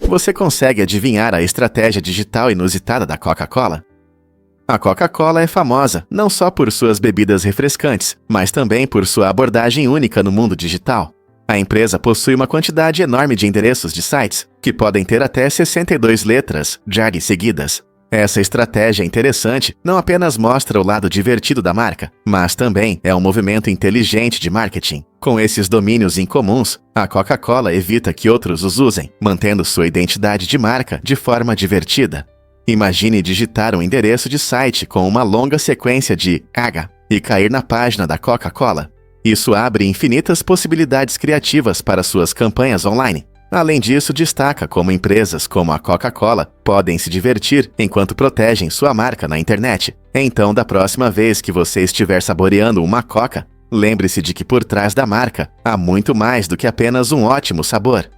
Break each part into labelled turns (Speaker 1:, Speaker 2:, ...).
Speaker 1: Você consegue adivinhar a estratégia digital inusitada da Coca-Cola? A Coca-Cola é famosa não só por suas bebidas refrescantes, mas também por sua abordagem única no mundo digital. A empresa possui uma quantidade enorme de endereços de sites, que podem ter até 62 letras, JAG seguidas. Essa estratégia interessante não apenas mostra o lado divertido da marca, mas também é um movimento inteligente de marketing. Com esses domínios incomuns, a Coca-Cola evita que outros os usem, mantendo sua identidade de marca de forma divertida. Imagine digitar um endereço de site com uma longa sequência de H e cair na página da Coca-Cola. Isso abre infinitas possibilidades criativas para suas campanhas online. Além disso, destaca como empresas como a Coca-Cola podem se divertir enquanto protegem sua marca na internet. Então, da próxima vez que você estiver saboreando uma Coca, lembre-se de que por trás da marca há muito mais do que apenas um ótimo sabor.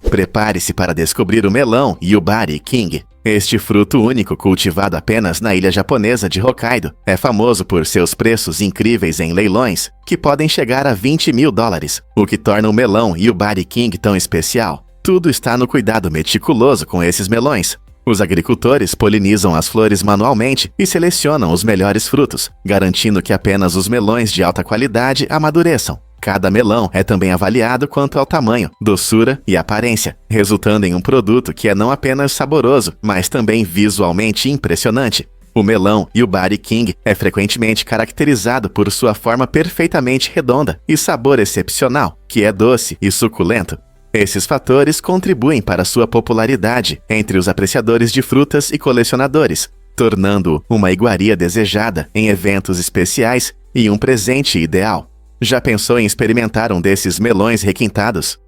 Speaker 1: Prepare-se para descobrir o melão Yubari King. Este fruto único cultivado apenas na ilha japonesa de Hokkaido é famoso por seus preços incríveis em leilões, que podem chegar a $20.000, o que torna o melão Yubari King tão especial. Tudo está no cuidado meticuloso com esses melões. Os agricultores polinizam as flores manualmente e selecionam os melhores frutos, garantindo que apenas os melões de alta qualidade amadureçam. Cada melão é também avaliado quanto ao tamanho, doçura e aparência, resultando em um produto que é não apenas saboroso, mas também visualmente impressionante. O melão Yubari King é frequentemente caracterizado por sua forma perfeitamente redonda e sabor excepcional, que é doce e suculento. Esses fatores contribuem para sua popularidade entre os apreciadores de frutas e colecionadores, tornando-o uma iguaria desejada em eventos especiais e um presente ideal. Já pensou em experimentar um desses melões requintados?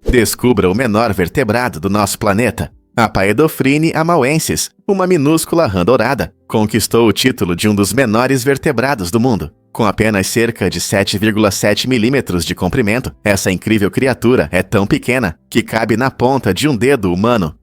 Speaker 1: Descubra o menor vertebrado do nosso planeta. A Paedophrine amauensis, uma minúscula rã dourada, conquistou o título de um dos menores vertebrados do mundo. Com apenas cerca de 7,7 milímetros de comprimento, essa incrível criatura é tão pequena que cabe na ponta de um dedo humano.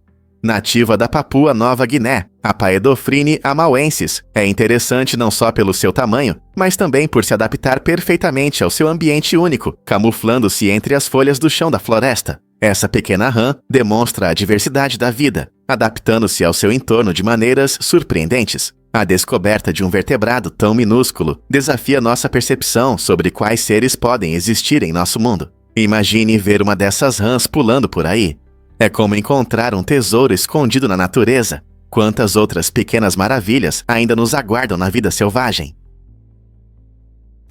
Speaker 1: Nativa da Papua Nova Guiné, a Paedophrine amauensis é interessante não só pelo seu tamanho, mas também por se adaptar perfeitamente ao seu ambiente único, camuflando-se entre as folhas do chão da floresta. Essa pequena rã demonstra a diversidade da vida, adaptando-se ao seu entorno de maneiras surpreendentes. A descoberta de um vertebrado tão minúsculo desafia nossa percepção sobre quais seres podem existir em nosso mundo. Imagine ver uma dessas rãs pulando por aí. É como encontrar um tesouro escondido na natureza. Quantas outras pequenas maravilhas ainda nos aguardam na vida selvagem?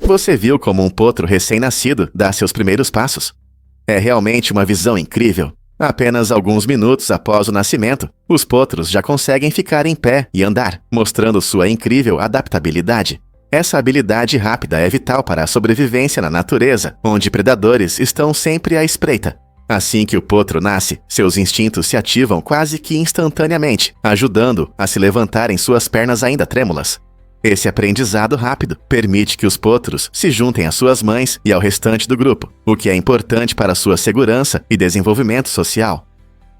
Speaker 1: Você viu como um potro recém-nascido dá seus primeiros passos? É realmente uma visão incrível. Apenas alguns minutos após o nascimento, os potros já conseguem ficar em pé e andar, mostrando sua incrível adaptabilidade. Essa habilidade rápida é vital para a sobrevivência na natureza, onde predadores estão sempre à espreita. Assim que o potro nasce, seus instintos se ativam quase que instantaneamente, ajudando a se levantar em suas pernas ainda trêmulas. Esse aprendizado rápido permite que os potros se juntem às suas mães e ao restante do grupo, o que é importante para sua segurança e desenvolvimento social.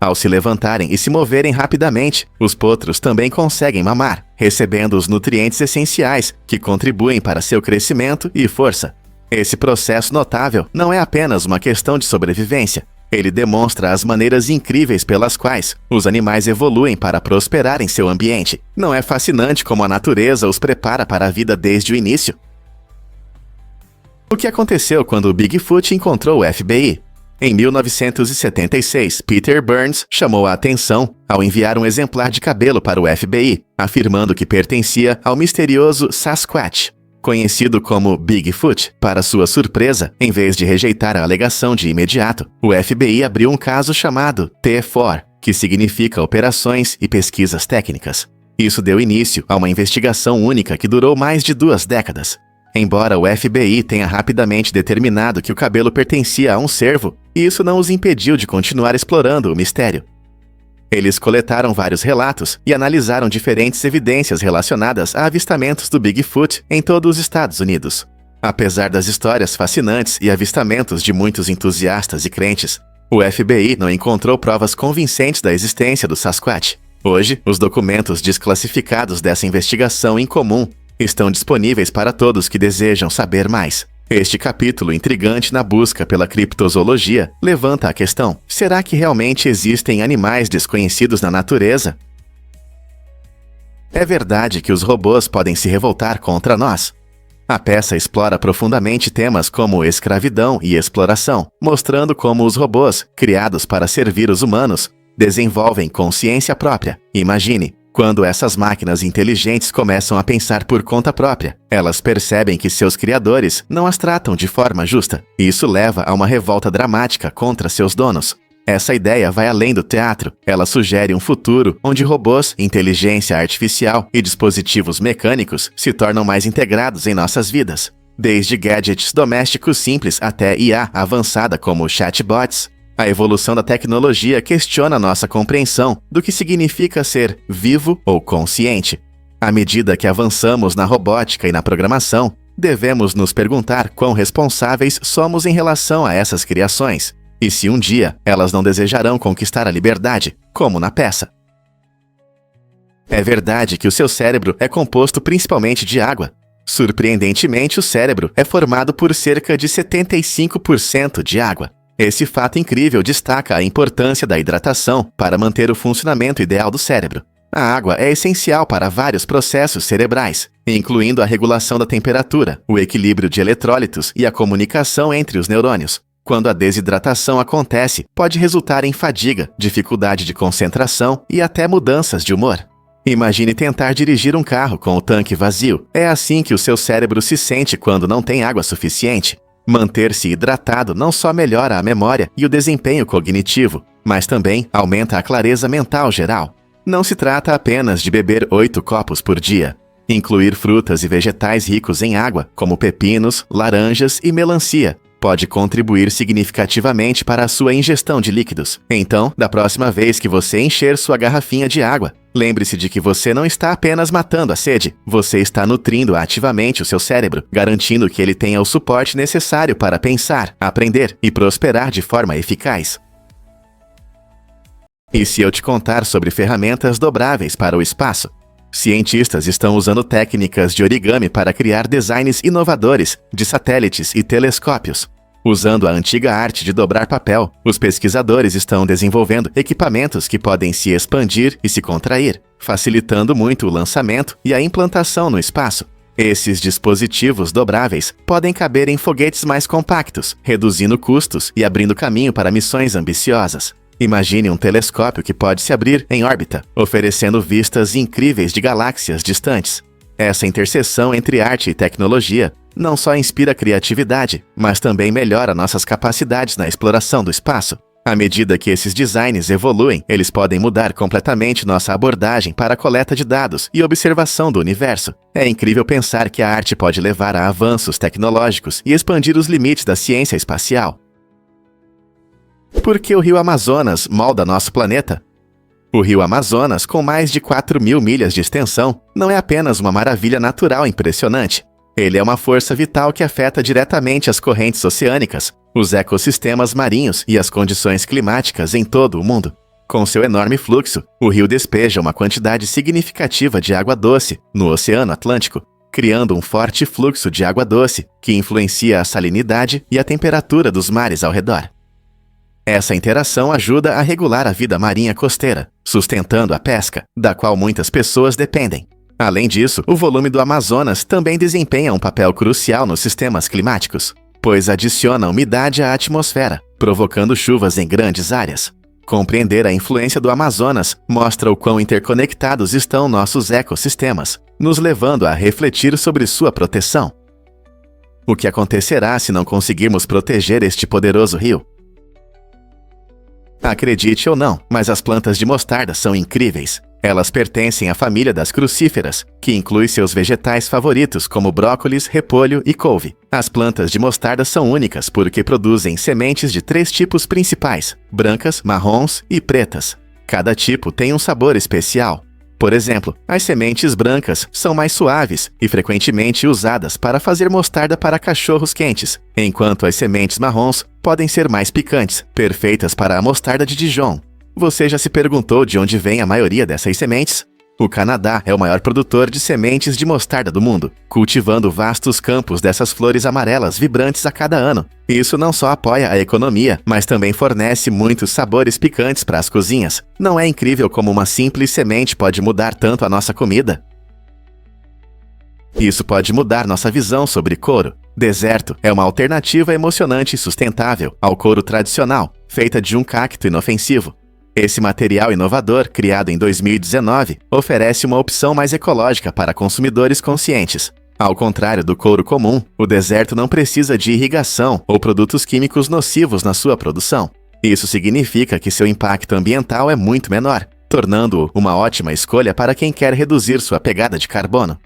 Speaker 1: Ao se levantarem e se moverem rapidamente, os potros também conseguem mamar, recebendo os nutrientes essenciais que contribuem para seu crescimento e força. Esse processo notável não é apenas uma questão de sobrevivência. Ele demonstra as maneiras incríveis pelas quais os animais evoluem para prosperar em seu ambiente. Não é fascinante como a natureza os prepara para a vida desde o início? O que aconteceu quando o Bigfoot encontrou o FBI? Em 1976, Peter Burns chamou a atenção ao enviar um exemplar de cabelo para o FBI, afirmando que pertencia ao misterioso Sasquatch, conhecido como Bigfoot. Para sua surpresa, em vez de rejeitar a alegação de imediato, o FBI abriu um caso chamado T4, que significa Operações e Pesquisas Técnicas. Isso deu início a uma investigação única que durou mais de 2 décadas. Embora o FBI tenha rapidamente determinado que o cabelo pertencia a um cervo, isso não os impediu de continuar explorando o mistério. Eles coletaram vários relatos e analisaram diferentes evidências relacionadas a avistamentos do Bigfoot em todos os Estados Unidos. Apesar das histórias fascinantes e avistamentos de muitos entusiastas e crentes, o FBI não encontrou provas convincentes da existência do Sasquatch. Hoje, os documentos desclassificados dessa investigação incomum estão disponíveis para todos que desejam saber mais. Este capítulo intrigante na busca pela criptozoologia levanta a questão: será que realmente existem animais desconhecidos na natureza? É verdade que os robôs podem se revoltar contra nós. A peça explora profundamente temas como escravidão e exploração, mostrando como os robôs, criados para servir os humanos, desenvolvem consciência própria. Imagine, quando essas máquinas inteligentes começam a pensar por conta própria, elas percebem que seus criadores não as tratam de forma justa. Isso leva a uma revolta dramática contra seus donos. Essa ideia vai além do teatro. Ela sugere um futuro onde robôs, inteligência artificial e dispositivos mecânicos se tornam mais integrados em nossas vidas. Desde gadgets domésticos simples até IA avançada como chatbots, a evolução da tecnologia questiona nossa compreensão do que significa ser vivo ou consciente. À medida que avançamos na robótica e na programação, devemos nos perguntar quão responsáveis somos em relação a essas criações. E se um dia elas não desejarão conquistar a liberdade, como na peça. É verdade que o seu cérebro é composto principalmente de água. Surpreendentemente, o cérebro é formado por cerca de 75% de água. Esse fato incrível destaca a importância da hidratação para manter o funcionamento ideal do cérebro. A água é essencial para vários processos cerebrais, incluindo a regulação da temperatura, o equilíbrio de eletrólitos e a comunicação entre os neurônios. Quando a desidratação acontece, pode resultar em fadiga, dificuldade de concentração e até mudanças de humor. Imagine tentar dirigir um carro com o tanque vazio. É assim que o seu cérebro se sente quando não tem água suficiente. Manter-se hidratado não só melhora a memória e o desempenho cognitivo, mas também aumenta a clareza mental geral. Não se trata apenas de beber 8 copos por dia. Incluir frutas e vegetais ricos em água, como pepinos, laranjas e melancia, pode contribuir significativamente para a sua ingestão de líquidos. Então, da próxima vez que você encher sua garrafinha de água, lembre-se de que você não está apenas matando a sede, você está nutrindo ativamente o seu cérebro, garantindo que ele tenha o suporte necessário para pensar, aprender e prosperar de forma eficaz. E se eu te contar sobre ferramentas dobráveis para o espaço? Cientistas estão usando técnicas de origami para criar designs inovadores de satélites e telescópios. Usando a antiga arte de dobrar papel, os pesquisadores estão desenvolvendo equipamentos que podem se expandir e se contrair, facilitando muito o lançamento e a implantação no espaço. Esses dispositivos dobráveis podem caber em foguetes mais compactos, reduzindo custos e abrindo caminho para missões ambiciosas. Imagine um telescópio que pode se abrir em órbita, oferecendo vistas incríveis de galáxias distantes. Essa interseção entre arte e tecnologia não só inspira criatividade, mas também melhora nossas capacidades na exploração do espaço. À medida que esses designs evoluem, eles podem mudar completamente nossa abordagem para a coleta de dados e observação do universo. É incrível pensar que a arte pode levar a avanços tecnológicos e expandir os limites da ciência espacial. Por que o rio Amazonas molda nosso planeta? O rio Amazonas, com mais de 4.000 milhas de extensão, não é apenas uma maravilha natural impressionante. Ele é uma força vital que afeta diretamente as correntes oceânicas, os ecossistemas marinhos e as condições climáticas em todo o mundo. Com seu enorme fluxo, o rio despeja uma quantidade significativa de água doce no Oceano Atlântico, criando um forte fluxo de água doce que influencia a salinidade e a temperatura dos mares ao redor. Essa interação ajuda a regular a vida marinha costeira, sustentando a pesca, da qual muitas pessoas dependem. Além disso, o volume do Amazonas também desempenha um papel crucial nos sistemas climáticos, pois adiciona umidade à atmosfera, provocando chuvas em grandes áreas. Compreender a influência do Amazonas mostra o quão interconectados estão nossos ecossistemas, nos levando a refletir sobre sua proteção. O que acontecerá se não conseguirmos proteger este poderoso rio? Acredite ou não, mas as plantas de mostarda são incríveis. Elas pertencem à família das crucíferas, que inclui seus vegetais favoritos como brócolis, repolho e couve. As plantas de mostarda são únicas porque produzem sementes de 3 tipos principais: brancas, marrons e pretas. Cada tipo tem um sabor especial. Por exemplo, as sementes brancas são mais suaves e frequentemente usadas para fazer mostarda para cachorros quentes, enquanto as sementes marrons podem ser mais picantes, perfeitas para a mostarda de Dijon. Você já se perguntou de onde vem a maioria dessas sementes? O Canadá é o maior produtor de sementes de mostarda do mundo, cultivando vastos campos dessas flores amarelas vibrantes a cada ano. Isso não só apoia a economia, mas também fornece muitos sabores picantes para as cozinhas. Não é incrível como uma simples semente pode mudar tanto a nossa comida? Isso pode mudar nossa visão sobre couro. Deserto é uma alternativa emocionante e sustentável ao couro tradicional, feita de um cacto inofensivo. Esse material inovador, criado em 2019, oferece uma opção mais ecológica para consumidores conscientes. Ao contrário do couro comum, o deserto não precisa de irrigação ou produtos químicos nocivos na sua produção. Isso significa que seu impacto ambiental é muito menor, tornando-o uma ótima escolha para quem quer reduzir sua pegada de carbono.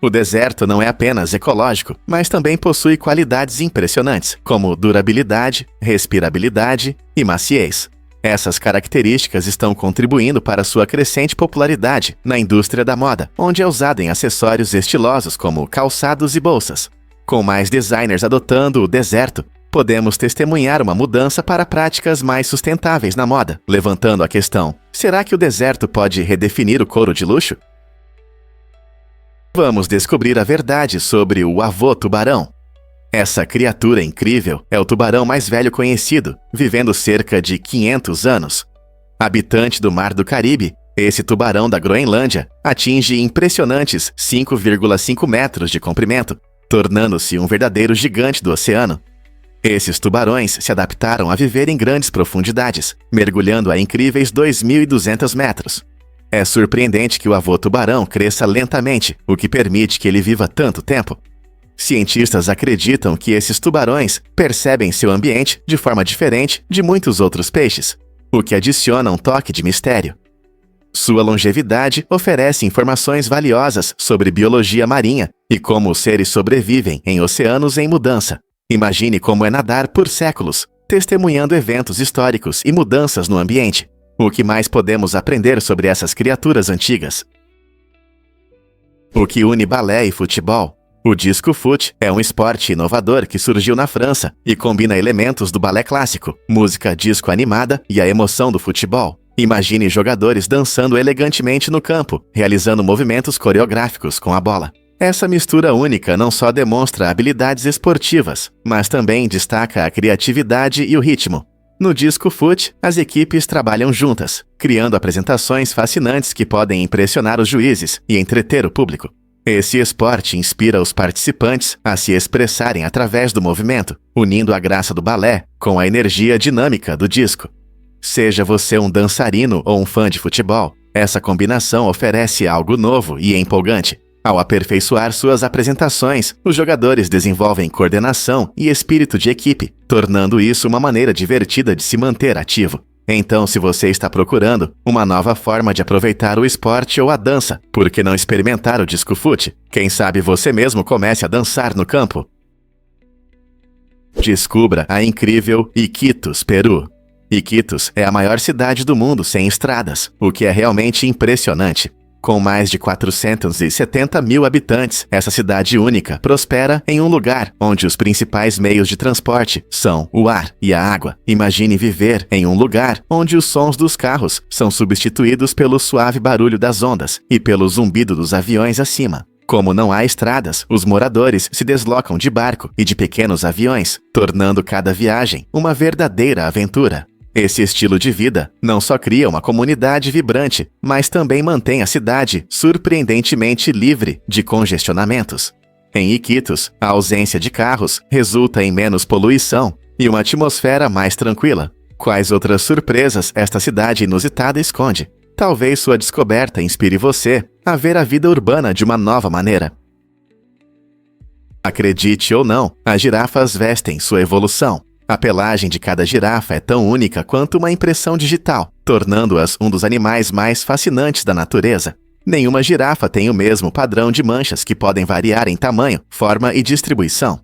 Speaker 1: O deserto não é apenas ecológico, mas também possui qualidades impressionantes, como durabilidade, respirabilidade e maciez. Essas características estão contribuindo para sua crescente popularidade na indústria da moda, onde é usado em acessórios estilosos como calçados e bolsas. Com mais designers adotando o deserto, podemos testemunhar uma mudança para práticas mais sustentáveis na moda, levantando a questão: será que o deserto pode redefinir o couro de luxo? Vamos descobrir a verdade sobre o avô tubarão. Essa criatura incrível é o tubarão mais velho conhecido, vivendo cerca de 500 anos. Habitante do Mar do Caribe, esse tubarão da Groenlândia atinge impressionantes 5,5 metros de comprimento, tornando-se um verdadeiro gigante do oceano. Esses tubarões se adaptaram a viver em grandes profundidades, mergulhando a incríveis 2.200 metros. É surpreendente que o avô tubarão cresça lentamente, o que permite que ele viva tanto tempo. Cientistas acreditam que esses tubarões percebem seu ambiente de forma diferente de muitos outros peixes, o que adiciona um toque de mistério. Sua longevidade oferece informações valiosas sobre biologia marinha e como os seres sobrevivem em oceanos em mudança. Imagine como é nadar por séculos, testemunhando eventos históricos e mudanças no ambiente. O que mais podemos aprender sobre essas criaturas antigas? O que une balé e futebol? O disco foot é um esporte inovador que surgiu na França e combina elementos do balé clássico, música disco animada e a emoção do futebol. Imagine jogadores dançando elegantemente no campo, realizando movimentos coreográficos com a bola. Essa mistura única não só demonstra habilidades esportivas, mas também destaca a criatividade e o ritmo. No disco foot, as equipes trabalham juntas, criando apresentações fascinantes que podem impressionar os juízes e entreter o público. Esse esporte inspira os participantes a se expressarem através do movimento, unindo a graça do balé com a energia dinâmica do disco. Seja você um dançarino ou um fã de futebol, essa combinação oferece algo novo e empolgante. Ao aperfeiçoar suas apresentações, os jogadores desenvolvem coordenação e espírito de equipe, tornando isso uma maneira divertida de se manter ativo. Então, se você está procurando uma nova forma de aproveitar o esporte ou a dança, por que não experimentar o disco foot? Quem sabe você mesmo comece a dançar no campo? Descubra a incrível Iquitos, Peru. Iquitos é a maior cidade do mundo sem estradas, o que é realmente impressionante. Com mais de 470 mil habitantes, essa cidade única prospera em um lugar onde os principais meios de transporte são o ar e a água. Imagine viver em um lugar onde os sons dos carros são substituídos pelo suave barulho das ondas e pelo zumbido dos aviões acima. Como não há estradas, os moradores se deslocam de barco e de pequenos aviões, tornando cada viagem uma verdadeira aventura. Esse estilo de vida não só cria uma comunidade vibrante, mas também mantém a cidade surpreendentemente livre de congestionamentos. Em Iquitos, a ausência de carros resulta em menos poluição e uma atmosfera mais tranquila. Quais outras surpresas esta cidade inusitada esconde? Talvez sua descoberta inspire você a ver a vida urbana de uma nova maneira. Acredite ou não, as girafas vestem sua evolução. A pelagem de cada girafa é tão única quanto uma impressão digital, tornando-as um dos animais mais fascinantes da natureza. Nenhuma girafa tem o mesmo padrão de manchas que podem variar em tamanho, forma e distribuição.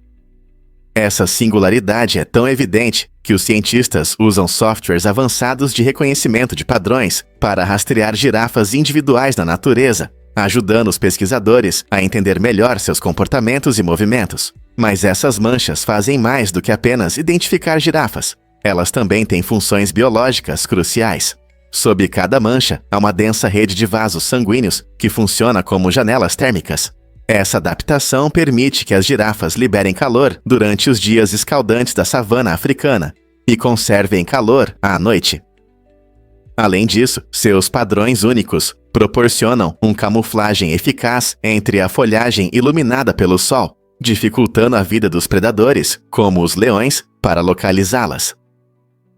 Speaker 1: Essa singularidade é tão evidente que os cientistas usam softwares avançados de reconhecimento de padrões para rastrear girafas individuais na natureza, ajudando os pesquisadores a entender melhor seus comportamentos e movimentos. Mas essas manchas fazem mais do que apenas identificar girafas. Elas também têm funções biológicas cruciais. Sob cada mancha, há uma densa rede de vasos sanguíneos que funciona como janelas térmicas. Essa adaptação permite que as girafas liberem calor durante os dias escaldantes da savana africana e conservem calor à noite. Além disso, seus padrões únicos proporcionam uma camuflagem eficaz entre a folhagem iluminada pelo sol, dificultando a vida dos predadores, como os leões, para localizá-las.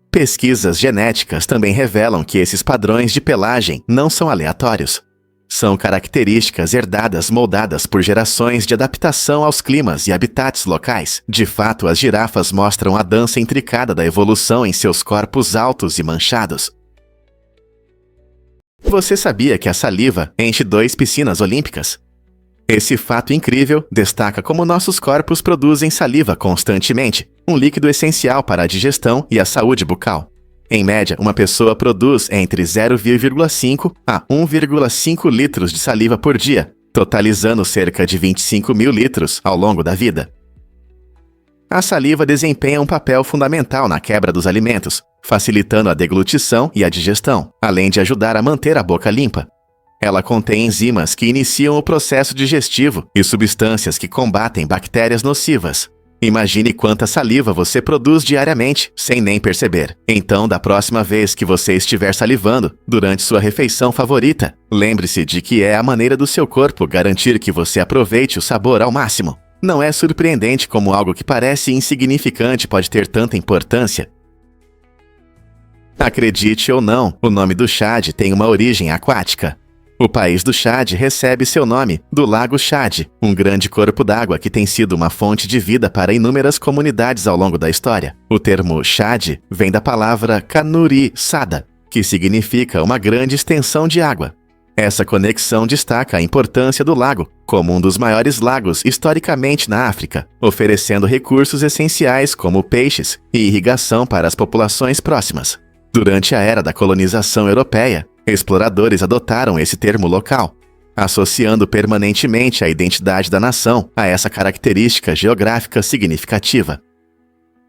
Speaker 1: Pesquisas genéticas também revelam que esses padrões de pelagem não são aleatórios. São características herdadas moldadas por gerações de adaptação aos climas e habitats locais. De fato, as girafas mostram a dança intricada da evolução em seus corpos altos e manchados. Você sabia que a saliva enche 2 piscinas olímpicas? Esse fato incrível destaca como nossos corpos produzem saliva constantemente, um líquido essencial para a digestão e a saúde bucal. Em média, uma pessoa produz entre 0,5 a 1,5 litros de saliva por dia, totalizando cerca de 25 mil litros ao longo da vida. A saliva desempenha um papel fundamental na quebra dos alimentos, facilitando a deglutição e a digestão, além de ajudar a manter a boca limpa. Ela contém enzimas que iniciam o processo digestivo e substâncias que combatem bactérias nocivas. Imagine quanta saliva você produz diariamente, sem nem perceber. Então, da próxima vez que você estiver salivando, durante sua refeição favorita, lembre-se de que é a maneira do seu corpo garantir que você aproveite o sabor ao máximo. Não é surpreendente como algo que parece insignificante pode ter tanta importância. Acredite ou não, o nome do Chad tem uma origem aquática. O país do Chad recebe seu nome do Lago Chad, um grande corpo d'água que tem sido uma fonte de vida para inúmeras comunidades ao longo da história. O termo Chad vem da palavra Kanuri Sada, que significa uma grande extensão de água. Essa conexão destaca a importância do lago como um dos maiores lagos historicamente na África, oferecendo recursos essenciais como peixes e irrigação para as populações próximas. Durante a era da colonização europeia, exploradores adotaram esse termo local, associando permanentemente a identidade da nação a essa característica geográfica significativa.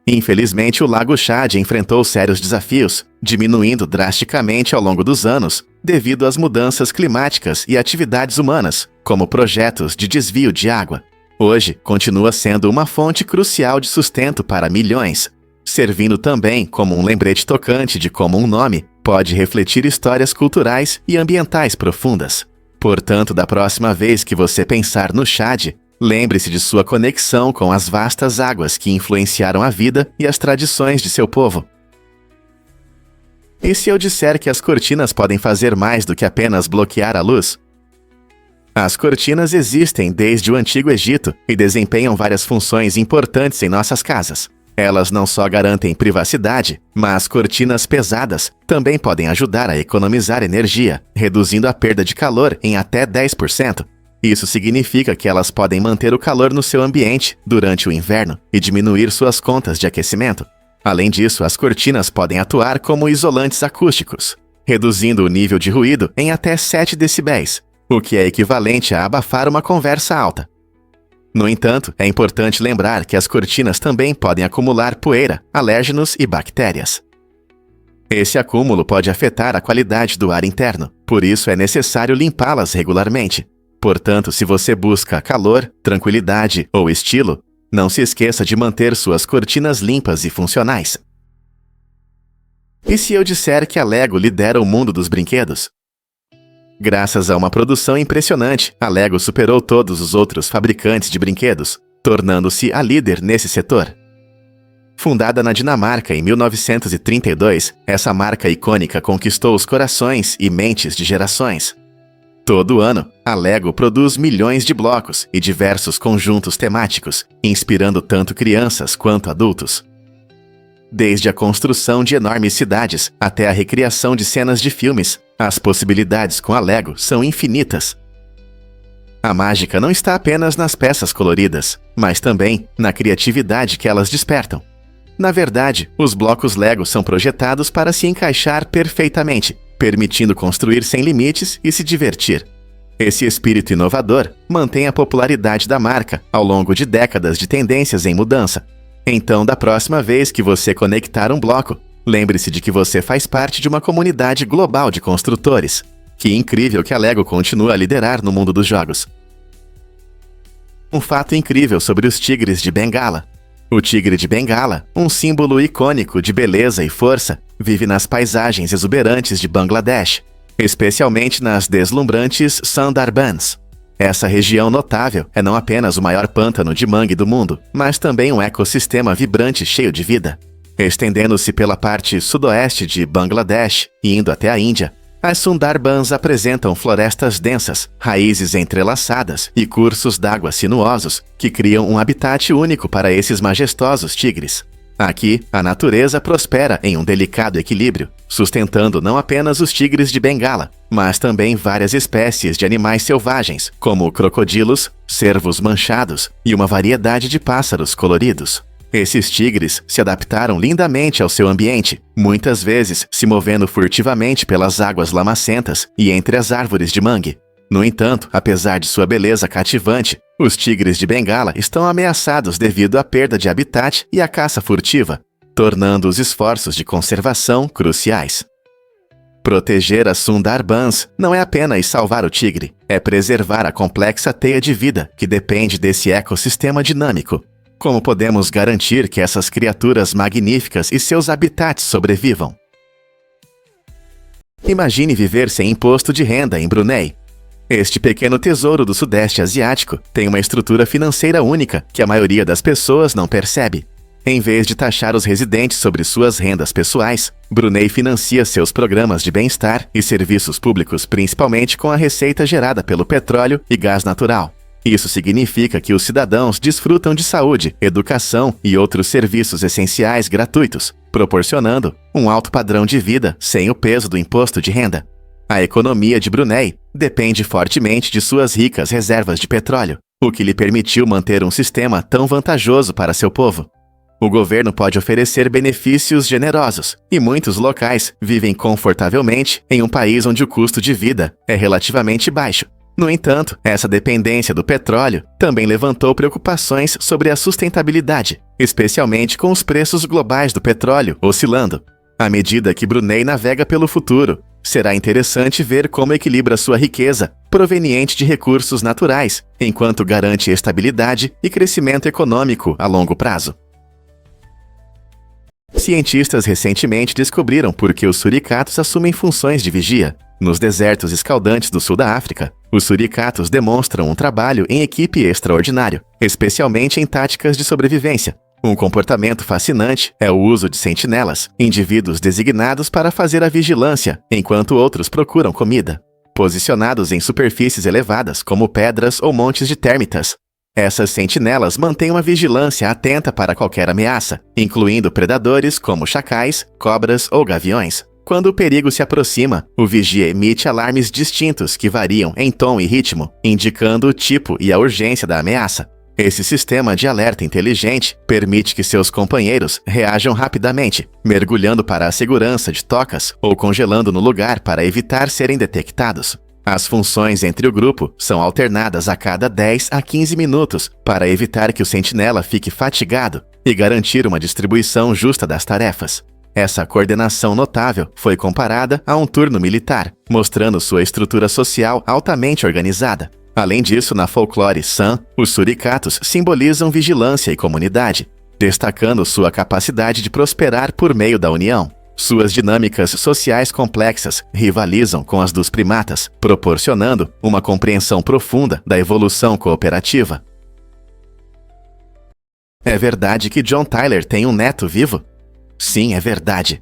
Speaker 1: Infelizmente, o Lago Chad enfrentou sérios desafios, diminuindo drasticamente ao longo dos anos, devido às mudanças climáticas e atividades humanas, como projetos de desvio de água. Hoje, continua sendo uma fonte crucial de sustento para milhões, servindo também como um lembrete tocante de como um nome pode refletir histórias culturais e ambientais profundas. Portanto, da próxima vez que você pensar no Chad, lembre-se de sua conexão com as vastas águas que influenciaram a vida e as tradições de seu povo. E se eu disser que as cortinas podem fazer mais do que apenas bloquear a luz? As cortinas existem desde o Antigo Egito e desempenham várias funções importantes em nossas casas. Elas não só garantem privacidade, mas cortinas pesadas também podem ajudar a economizar energia, reduzindo a perda de calor em até 10%. Isso significa que elas podem manter o calor no seu ambiente durante o inverno e diminuir suas contas de aquecimento. Além disso, as cortinas podem atuar como isolantes acústicos, reduzindo o nível de ruído em até 7 decibéis, o que é equivalente a abafar uma conversa alta. No entanto, é importante lembrar que as cortinas também podem acumular poeira, alérgenos e bactérias. Esse acúmulo pode afetar a qualidade do ar interno, por isso é necessário limpá-las regularmente. Portanto, se você busca calor, tranquilidade ou estilo, não se esqueça de manter suas cortinas limpas e funcionais. E se eu disser que a Lego lidera o mundo dos brinquedos? Graças a uma produção impressionante, a Lego superou todos os outros fabricantes de brinquedos, tornando-se a líder nesse setor. Fundada na Dinamarca em 1932, essa marca icônica conquistou os corações e mentes de gerações. Todo ano, a Lego produz milhões de blocos e diversos conjuntos temáticos, inspirando tanto crianças quanto adultos. Desde a construção de enormes cidades até a recriação de cenas de filmes, as possibilidades com a Lego são infinitas. A mágica não está apenas nas peças coloridas, mas também na criatividade que elas despertam. Na verdade, os blocos Lego são projetados para se encaixar perfeitamente, permitindo construir sem limites e se divertir. Esse espírito inovador mantém a popularidade da marca ao longo de décadas de tendências em mudança. Então, da próxima vez que você conectar um bloco, Lembre-se de que você faz parte de uma comunidade global de construtores. Que incrível que a LEGO continua a liderar no mundo dos jogos. Um fato incrível sobre os tigres de Bengala. O tigre de Bengala, um símbolo icônico de beleza e força, vive nas paisagens exuberantes de Bangladesh, especialmente nas deslumbrantes Sundarbans. Essa região notável é não apenas o maior pântano de mangue do mundo, mas também um ecossistema vibrante cheio de vida. Estendendo-se pela parte sudoeste de Bangladesh e indo até a Índia, as Sundarbans apresentam florestas densas, raízes entrelaçadas e cursos d'água sinuosos que criam um habitat único para esses majestosos tigres. Aqui, a natureza prospera em um delicado equilíbrio, sustentando não apenas os tigres de Bengala, mas também várias espécies de animais selvagens, como crocodilos, cervos manchados e uma variedade de pássaros coloridos. Esses tigres se adaptaram lindamente ao seu ambiente, muitas vezes se movendo furtivamente pelas águas lamacentas e entre as árvores de mangue. No entanto, apesar de sua beleza cativante, os tigres de Bengala estão ameaçados devido à perda de habitat e à caça furtiva, tornando os esforços de conservação cruciais. Proteger as Sundarbans não é apenas salvar o tigre, é preservar a complexa teia de vida que depende desse ecossistema dinâmico. Como podemos garantir que essas criaturas magníficas e seus habitats sobrevivam? Imagine viver sem imposto de renda em Brunei. Este pequeno tesouro do Sudeste Asiático tem uma estrutura financeira única que a maioria das pessoas não percebe. Em vez de taxar os residentes sobre suas rendas pessoais, Brunei financia seus programas de bem-estar e serviços públicos principalmente com a receita gerada pelo petróleo e gás natural. Isso significa que os cidadãos desfrutam de saúde, educação e outros serviços essenciais gratuitos, proporcionando um alto padrão de vida sem o peso do imposto de renda. A economia de Brunei depende fortemente de suas ricas reservas de petróleo, o que lhe permitiu manter um sistema tão vantajoso para seu povo. O governo pode oferecer benefícios generosos, e muitos locais vivem confortavelmente em um país onde o custo de vida é relativamente baixo. No entanto, essa dependência do petróleo também levantou preocupações sobre a sustentabilidade, especialmente com os preços globais do petróleo oscilando. À medida que Brunei navega pelo futuro, será interessante ver como equilibra sua riqueza proveniente de recursos naturais, enquanto garante estabilidade e crescimento econômico a longo prazo. Cientistas recentemente descobriram por que os suricatos assumem funções de vigia. Nos desertos escaldantes do sul da África, os suricatos demonstram um trabalho em equipe extraordinário, especialmente em táticas de sobrevivência. Um comportamento fascinante é o uso de sentinelas, indivíduos designados para fazer a vigilância, enquanto outros procuram comida. Posicionados em superfícies elevadas, como pedras ou montes de térmitas, essas sentinelas mantêm uma vigilância atenta para qualquer ameaça, incluindo predadores como chacais, cobras ou gaviões. Quando o perigo se aproxima, o vigia emite alarmes distintos que variam em tom e ritmo, indicando o tipo e a urgência da ameaça. Esse sistema de alerta inteligente permite que seus companheiros reajam rapidamente, mergulhando para a segurança de tocas ou congelando no lugar para evitar serem detectados. As funções entre o grupo são alternadas a cada 10 a 15 minutos para evitar que o sentinela fique fatigado e garantir uma distribuição justa das tarefas. Essa coordenação notável foi comparada a um turno militar, mostrando sua estrutura social altamente organizada. Além disso, na folclore San, os suricatos simbolizam vigilância e comunidade, destacando sua capacidade de prosperar por meio da união. Suas dinâmicas sociais complexas rivalizam com as dos primatas, proporcionando uma compreensão profunda da evolução cooperativa. É verdade que John Tyler tem um neto vivo? Sim, é verdade.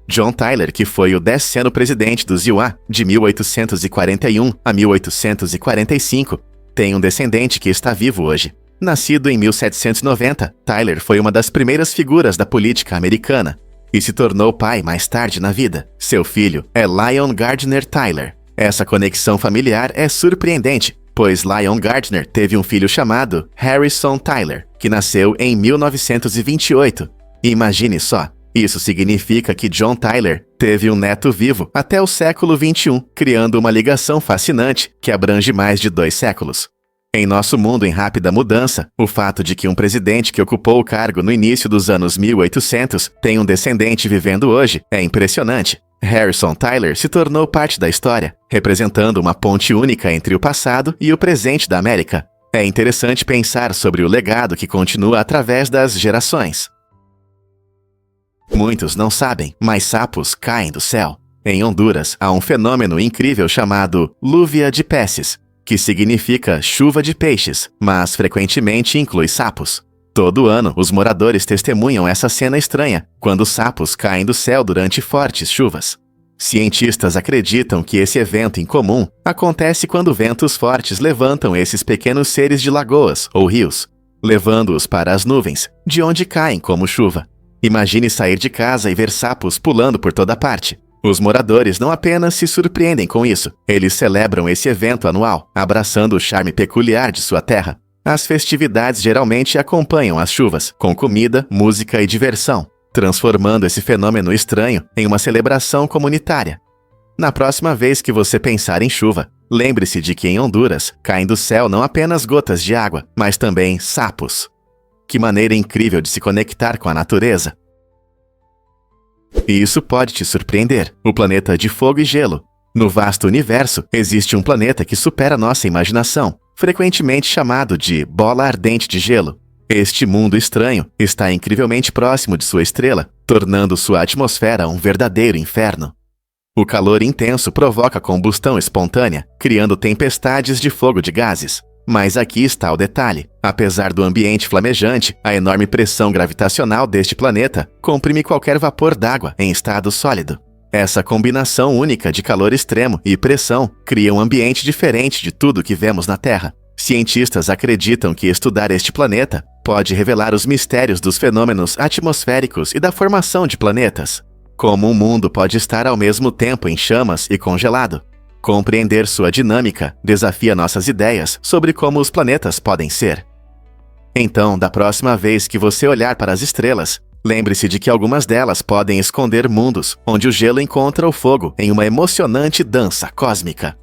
Speaker 1: John Tyler, que foi o 10º presidente dos UA de 1841 a 1845, tem um descendente que está vivo hoje. Nascido em 1790, Tyler foi uma das primeiras figuras da política americana e se tornou pai mais tarde na vida. Seu filho é Lyon Gardner Tyler. Essa conexão familiar é surpreendente, pois Lyon Gardner teve um filho chamado Harrison Tyler, que nasceu em 1928. Imagine só, isso significa que John Tyler teve um neto vivo até o século XXI, criando uma ligação fascinante que abrange mais de 2 séculos. Em nosso mundo em rápida mudança, o fato de que um presidente que ocupou o cargo no início dos anos 1800 tem um descendente vivendo hoje é impressionante. Harrison Tyler se tornou parte da história, representando uma ponte única entre o passado e o presente da América. É interessante pensar sobre o legado que continua através das gerações. Muitos não sabem, mas sapos caem do céu. Em Honduras, há um fenômeno incrível chamado lluvia de peces, que significa chuva de peixes, mas frequentemente inclui sapos. Todo ano, os moradores testemunham essa cena estranha, quando sapos caem do céu durante fortes chuvas. Cientistas acreditam que esse evento incomum acontece quando ventos fortes levantam esses pequenos seres de lagoas ou rios, levando-os para as nuvens, de onde caem como chuva. Imagine sair de casa e ver sapos pulando por toda parte. Os moradores não apenas se surpreendem com isso, eles celebram esse evento anual, abraçando o charme peculiar de sua terra. As festividades geralmente acompanham as chuvas, com comida, música e diversão, transformando esse fenômeno estranho em uma celebração comunitária. Na próxima vez que você pensar em chuva, lembre-se de que em Honduras caem do céu não apenas gotas de água, mas também sapos. Que maneira incrível de se conectar com a natureza! E isso pode te surpreender. O planeta de fogo e gelo. No vasto universo, existe um planeta que supera nossa imaginação, frequentemente chamado de bola ardente de gelo. Este mundo estranho está incrivelmente próximo de sua estrela, tornando sua atmosfera um verdadeiro inferno. O calor intenso provoca combustão espontânea, criando tempestades de fogo de gases. Mas aqui está o detalhe. Apesar do ambiente flamejante, a enorme pressão gravitacional deste planeta comprime qualquer vapor d'água em estado sólido. Essa combinação única de calor extremo e pressão cria um ambiente diferente de tudo que vemos na Terra. Cientistas acreditam que estudar este planeta pode revelar os mistérios dos fenômenos atmosféricos e da formação de planetas. Como um mundo pode estar ao mesmo tempo em chamas e congelado. Compreender sua dinâmica desafia nossas ideias sobre como os planetas podem ser. Então, da próxima vez que você olhar para as estrelas, lembre-se de que algumas delas podem esconder mundos onde o gelo encontra o fogo em uma emocionante dança cósmica.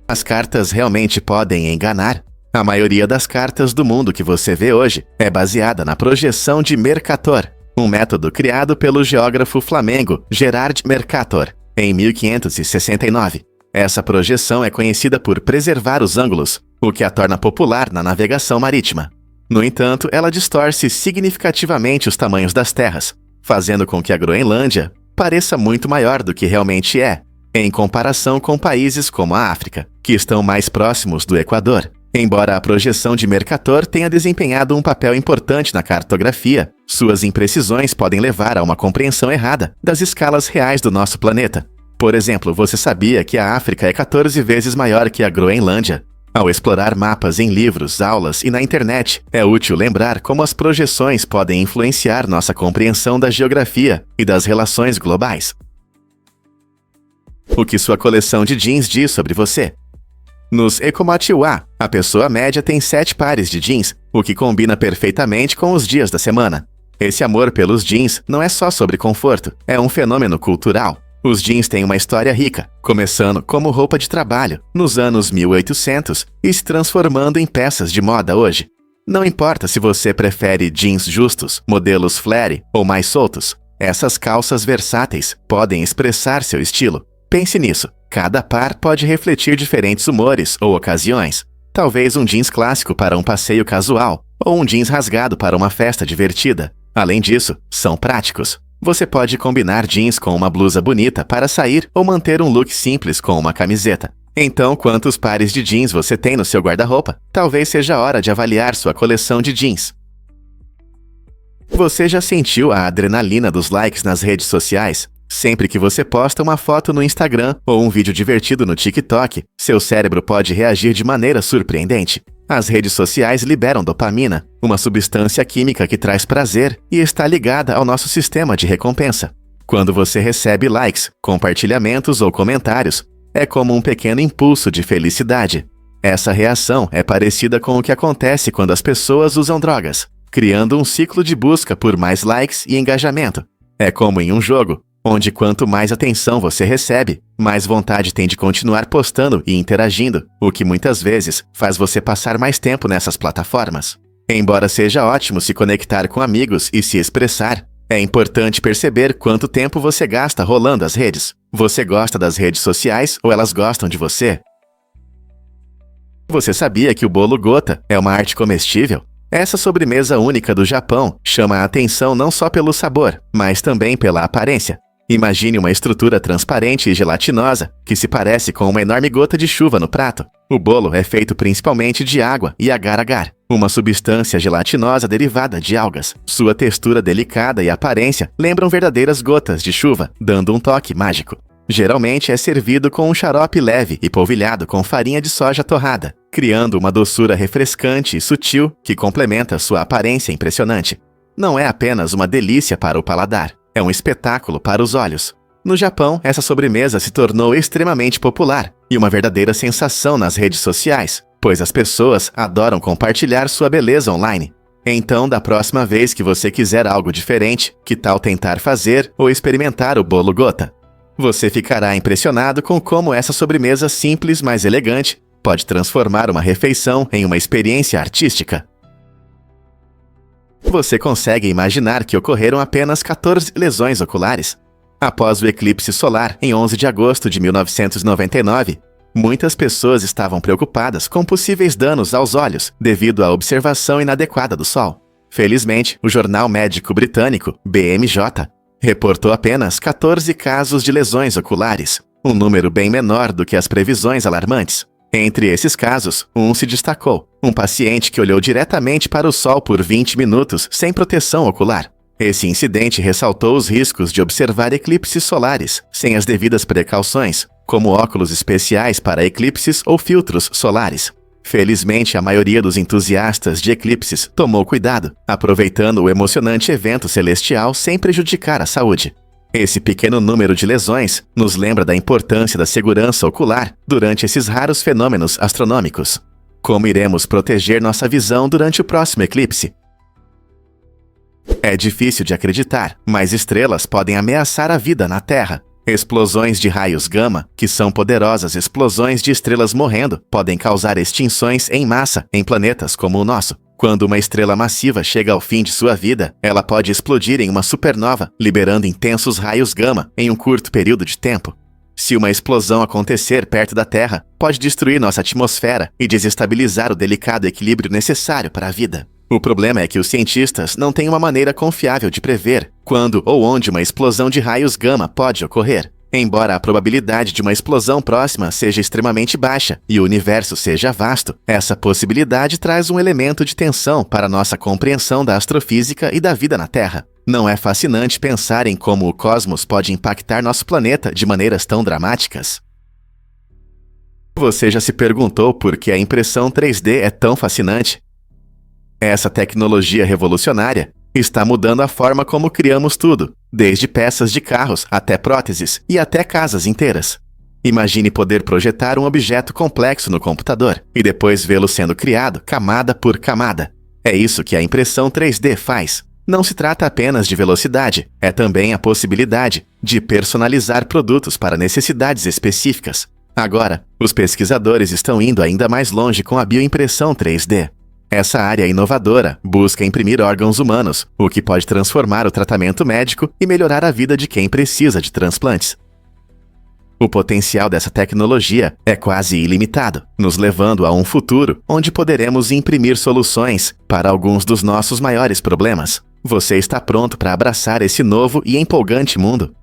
Speaker 1: As cartas realmente podem enganar? A maioria das cartas do mundo que você vê hoje é baseada na projeção de Mercator, um método criado pelo geógrafo flamengo Gerard Mercator, em 1569. Essa projeção é conhecida por preservar os ângulos, o que a torna popular na navegação marítima. No entanto, ela distorce significativamente os tamanhos das terras, fazendo com que a Groenlândia pareça muito maior do que realmente é, em comparação com países como a África, que estão mais próximos do Equador. Embora a projeção de Mercator tenha desempenhado um papel importante na cartografia, suas imprecisões podem levar a uma compreensão errada das escalas reais do nosso planeta. Por exemplo, você sabia que a África é 14 vezes maior que a Groenlândia? Ao explorar mapas em livros, aulas e na internet, é útil lembrar como as projeções podem influenciar nossa compreensão da geografia e das relações globais. O que sua coleção de jeans diz sobre você? Nos Ecomotiwa, a pessoa média tem 7 pares de jeans, o que combina perfeitamente com os dias da semana. Esse amor pelos jeans não é só sobre conforto, é um fenômeno cultural. Os jeans têm uma história rica, começando como roupa de trabalho nos anos 1800 e se transformando em peças de moda hoje. Não importa se você prefere jeans justos, modelos flare ou mais soltos, essas calças versáteis podem expressar seu estilo. Pense nisso. Cada par pode refletir diferentes humores ou ocasiões. Talvez um jeans clássico para um passeio casual, ou um jeans rasgado para uma festa divertida. Além disso, são práticos. Você pode combinar jeans com uma blusa bonita para sair ou manter um look simples com uma camiseta. Então, quantos pares de jeans você tem no seu guarda-roupa? Talvez seja a hora de avaliar sua coleção de jeans. Você já sentiu a adrenalina dos likes nas redes sociais? Sempre que você posta uma foto no Instagram ou um vídeo divertido no TikTok, seu cérebro pode reagir de maneira surpreendente. As redes sociais liberam dopamina, uma substância química que traz prazer e está ligada ao nosso sistema de recompensa. Quando você recebe likes, compartilhamentos ou comentários, é como um pequeno impulso de felicidade. Essa reação é parecida com o que acontece quando as pessoas usam drogas, criando um ciclo de busca por mais likes e engajamento. É como em um jogo, onde quanto mais atenção você recebe, mais vontade tem de continuar postando e interagindo, o que muitas vezes faz você passar mais tempo nessas plataformas. Embora seja ótimo se conectar com amigos e se expressar, é importante perceber quanto tempo você gasta rolando as redes. Você gosta das redes sociais ou elas gostam de você? Você sabia que o bolo gota é uma arte comestível? Essa sobremesa única do Japão chama a atenção não só pelo sabor, mas também pela aparência. Imagine uma estrutura transparente e gelatinosa que se parece com uma enorme gota de chuva no prato. O bolo é feito principalmente de água e agar-agar, uma substância gelatinosa derivada de algas. Sua textura delicada e aparência lembram verdadeiras gotas de chuva, dando um toque mágico. Geralmente é servido com um xarope leve e polvilhado com farinha de soja torrada, criando uma doçura refrescante e sutil que complementa sua aparência impressionante. Não é apenas uma delícia para o paladar, é um espetáculo para os olhos. No Japão, essa sobremesa se tornou extremamente popular e uma verdadeira sensação nas redes sociais, pois as pessoas adoram compartilhar sua beleza online. Então, da próxima vez que você quiser algo diferente, que tal tentar fazer ou experimentar o bolo gota? Você ficará impressionado com como essa sobremesa simples, mas elegante, pode transformar uma refeição em uma experiência artística. Você consegue imaginar que ocorreram apenas 14 lesões oculares? Após o eclipse solar, em 11 de agosto de 1999, muitas pessoas estavam preocupadas com possíveis danos aos olhos devido à observação inadequada do Sol. Felizmente, o jornal médico britânico, BMJ, reportou apenas 14 casos de lesões oculares, um número bem menor do que as previsões alarmantes. Entre esses casos, um se destacou, um paciente que olhou diretamente para o sol por 20 minutos sem proteção ocular. Esse incidente ressaltou os riscos de observar eclipses solares sem as devidas precauções, como óculos especiais para eclipses ou filtros solares. Felizmente, a maioria dos entusiastas de eclipses tomou cuidado, aproveitando o emocionante evento celestial sem prejudicar a saúde. Esse pequeno número de lesões nos lembra da importância da segurança ocular durante esses raros fenômenos astronômicos. Como iremos proteger nossa visão durante o próximo eclipse? É difícil de acreditar, mas estrelas podem ameaçar a vida na Terra. Explosões de raios gama, que são poderosas explosões de estrelas morrendo, podem causar extinções em massa em planetas como o nosso. Quando uma estrela massiva chega ao fim de sua vida, ela pode explodir em uma supernova, liberando intensos raios gama em um curto período de tempo. Se uma explosão acontecer perto da Terra, pode destruir nossa atmosfera e desestabilizar o delicado equilíbrio necessário para a vida. O problema é que os cientistas não têm uma maneira confiável de prever quando ou onde uma explosão de raios gama pode ocorrer. Embora a probabilidade de uma explosão próxima seja extremamente baixa e o universo seja vasto, essa possibilidade traz um elemento de tensão para nossa compreensão da astrofísica e da vida na Terra. Não é fascinante pensar em como o cosmos pode impactar nosso planeta de maneiras tão dramáticas? Você já se perguntou por que a impressão 3D é tão fascinante? Essa tecnologia revolucionária está mudando a forma como criamos tudo, desde peças de carros até próteses e até casas inteiras. Imagine poder projetar um objeto complexo no computador e depois vê-lo sendo criado camada por camada. É isso que a impressão 3D faz. Não se trata apenas de velocidade, é também a possibilidade de personalizar produtos para necessidades específicas. Agora, os pesquisadores estão indo ainda mais longe com a bioimpressão 3D. Essa área inovadora busca imprimir órgãos humanos, o que pode transformar o tratamento médico e melhorar a vida de quem precisa de transplantes. O potencial dessa tecnologia é quase ilimitado, nos levando a um futuro onde poderemos imprimir soluções para alguns dos nossos maiores problemas. Você está pronto para abraçar esse novo e empolgante mundo?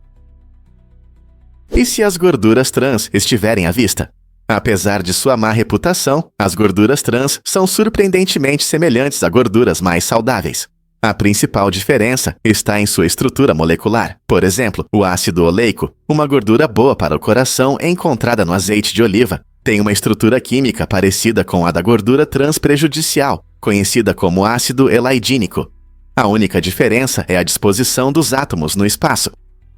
Speaker 1: E se as gorduras trans estiverem à vista? Apesar de sua má reputação, as gorduras trans são surpreendentemente semelhantes a gorduras mais saudáveis. A principal diferença está em sua estrutura molecular. Por exemplo, o ácido oleico, uma gordura boa para o coração encontrada no azeite de oliva, tem uma estrutura química parecida com a da gordura trans prejudicial, conhecida como ácido elaidínico. A única diferença é a disposição dos átomos no espaço.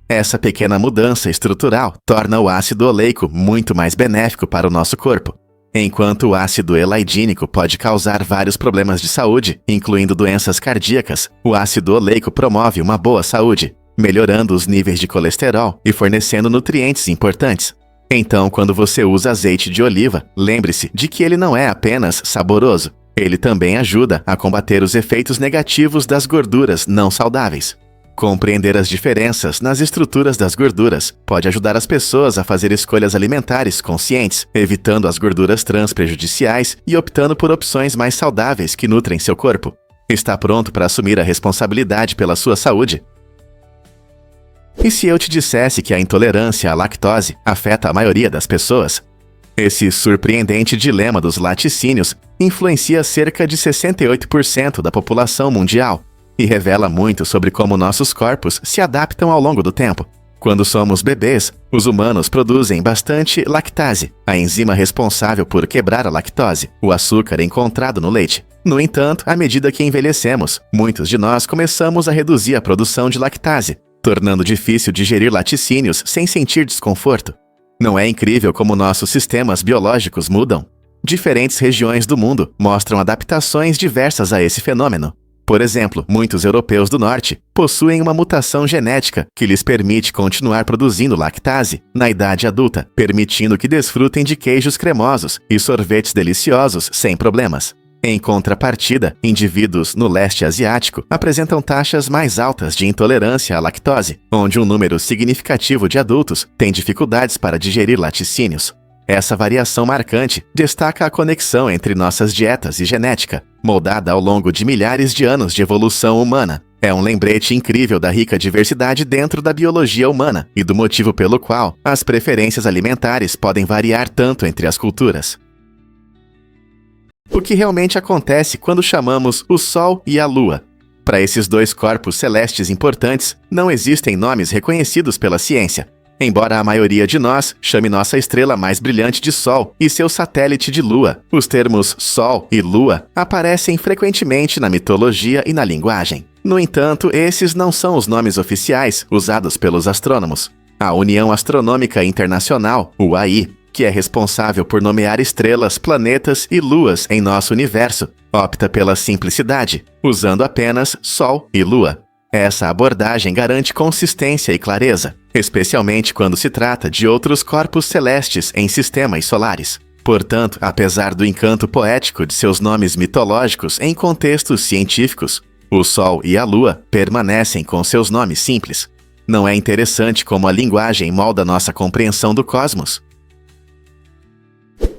Speaker 1: Essa pequena mudança estrutural torna o ácido oleico muito mais benéfico para o nosso corpo. Enquanto o ácido elaidínico pode causar vários problemas de saúde, incluindo doenças cardíacas, o ácido oleico promove uma boa saúde. melhorando os níveis de colesterol e fornecendo nutrientes importantes. Então, quando você usa azeite de oliva, lembre-se de que ele não é apenas saboroso, ele também ajuda a combater os efeitos negativos das gorduras não saudáveis. Compreender as diferenças nas estruturas das gorduras pode ajudar as pessoas a fazer escolhas alimentares conscientes, evitando as gorduras trans prejudiciais e optando por opções mais saudáveis que nutrem seu corpo. Está pronto para assumir a responsabilidade pela sua saúde? E se eu te dissesse que a intolerância à lactose afeta a maioria das pessoas? Esse surpreendente dilema dos laticínios influencia cerca de 68% da população mundial e revela muito sobre como nossos corpos se adaptam ao longo do tempo. Quando somos bebês, os humanos produzem bastante lactase, a enzima responsável por quebrar a lactose, o açúcar encontrado no leite. No entanto, à medida que envelhecemos, muitos de nós começamos a reduzir a produção de lactase, tornando difícil digerir laticínios sem sentir desconforto. Não é incrível como nossos sistemas biológicos mudam? Diferentes regiões do mundo mostram adaptações diversas a esse fenômeno. Por exemplo, muitos europeus do norte possuem uma mutação genética que lhes permite continuar produzindo lactase na idade adulta, permitindo que desfrutem de queijos cremosos e sorvetes deliciosos sem problemas. Em contrapartida, indivíduos no leste asiático apresentam taxas mais altas de intolerância à lactose, onde um número significativo de adultos tem dificuldades para digerir laticínios. Essa variação marcante destaca a conexão entre nossas dietas e genética, moldada ao longo de milhares de anos de evolução humana. É um lembrete incrível da rica diversidade dentro da biologia humana e do motivo pelo qual as preferências alimentares podem variar tanto entre as culturas. O que realmente acontece quando chamamos o Sol e a Lua? Para esses dois corpos celestes importantes, não existem nomes reconhecidos pela ciência. Embora a maioria de nós chame nossa estrela mais brilhante de Sol e seu satélite de Lua, os termos Sol e Lua aparecem frequentemente na mitologia e na linguagem. No entanto, esses não são os nomes oficiais usados pelos astrônomos. A União Astronômica Internacional, UAI, que é responsável por nomear estrelas, planetas e luas em nosso universo, opta pela simplicidade, usando apenas Sol e Lua. Essa abordagem garante consistência e clareza, especialmente quando se trata de outros corpos celestes em sistemas solares. Portanto, apesar do encanto poético de seus nomes mitológicos em contextos científicos, o Sol e a Lua permanecem com seus nomes simples. Não é interessante como a linguagem molda nossa compreensão do cosmos?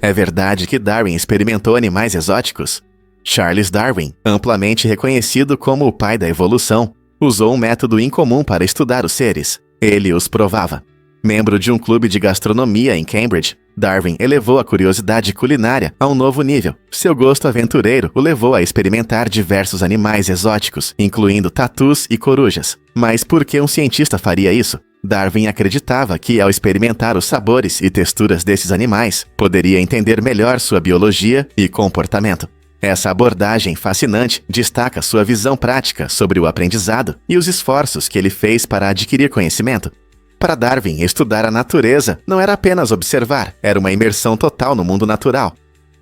Speaker 1: É verdade que Darwin experimentou animais exóticos? Charles Darwin, amplamente reconhecido como o pai da evolução, usou um método incomum para estudar os seres. Ele os provava. Membro de um clube de gastronomia em Cambridge, Darwin elevou a curiosidade culinária a um novo nível. Seu gosto aventureiro o levou a experimentar diversos animais exóticos, incluindo tatus e corujas. Mas por que um cientista faria isso? Darwin acreditava que, ao experimentar os sabores e texturas desses animais, poderia entender melhor sua biologia e comportamento. Essa abordagem fascinante destaca sua visão prática sobre o aprendizado e os esforços que ele fez para adquirir conhecimento. Para Darwin, estudar a natureza não era apenas observar, era uma imersão total no mundo natural.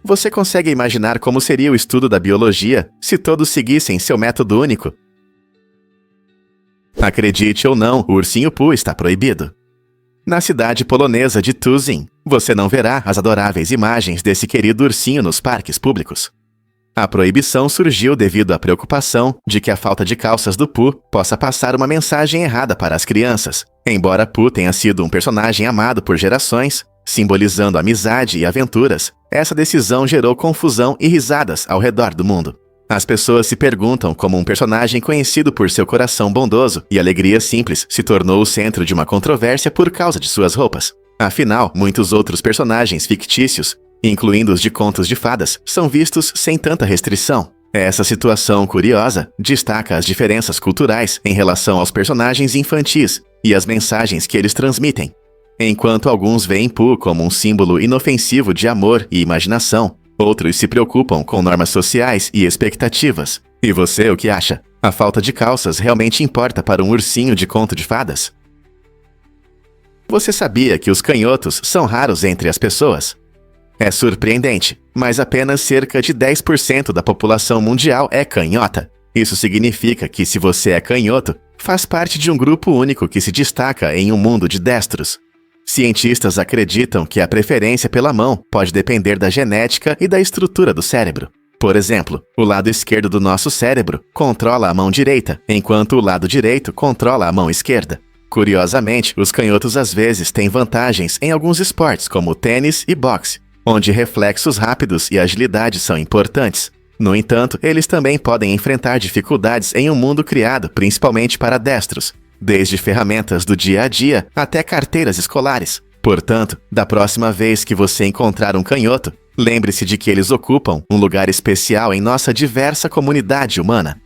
Speaker 1: Você consegue imaginar como seria o estudo da biologia se todos seguissem seu método único? Acredite ou não, o ursinho Pooh está proibido. Na cidade polonesa de Tuszyn, você não verá as adoráveis imagens desse querido ursinho nos parques públicos. A proibição surgiu devido à preocupação de que a falta de calças do Pooh possa passar uma mensagem errada para as crianças. Embora Pooh tenha sido um personagem amado por gerações, simbolizando amizade e aventuras, essa decisão gerou confusão e risadas ao redor do mundo. As pessoas se perguntam como um personagem conhecido por seu coração bondoso e alegria simples se tornou o centro de uma controvérsia por causa de suas roupas. Afinal, muitos outros personagens fictícios, incluindo os de contos de fadas, são vistos sem tanta restrição. Essa situação curiosa destaca as diferenças culturais em relação aos personagens infantis e as mensagens que eles transmitem. Enquanto alguns veem Pooh como um símbolo inofensivo de amor e imaginação, outros se preocupam com normas sociais e expectativas. E você, o que acha? A falta de calças realmente importa para um ursinho de conto de fadas? Você sabia que os canhotos são raros entre as pessoas? É surpreendente, mas apenas cerca de 10% da população mundial é canhota. Isso significa que se você é canhoto, faz parte de um grupo único que se destaca em um mundo de destros. Cientistas acreditam que a preferência pela mão pode depender da genética e da estrutura do cérebro. Por exemplo, o lado esquerdo do nosso cérebro controla a mão direita, enquanto o lado direito controla a mão esquerda. Curiosamente, os canhotos às vezes têm vantagens em alguns esportes como tênis e boxe, onde reflexos rápidos e agilidade são importantes. No entanto, eles também podem enfrentar dificuldades em um mundo criado principalmente para destros, desde ferramentas do dia a dia até carteiras escolares. Portanto, da próxima vez que você encontrar um canhoto, lembre-se de que eles ocupam um lugar especial em nossa diversa comunidade humana.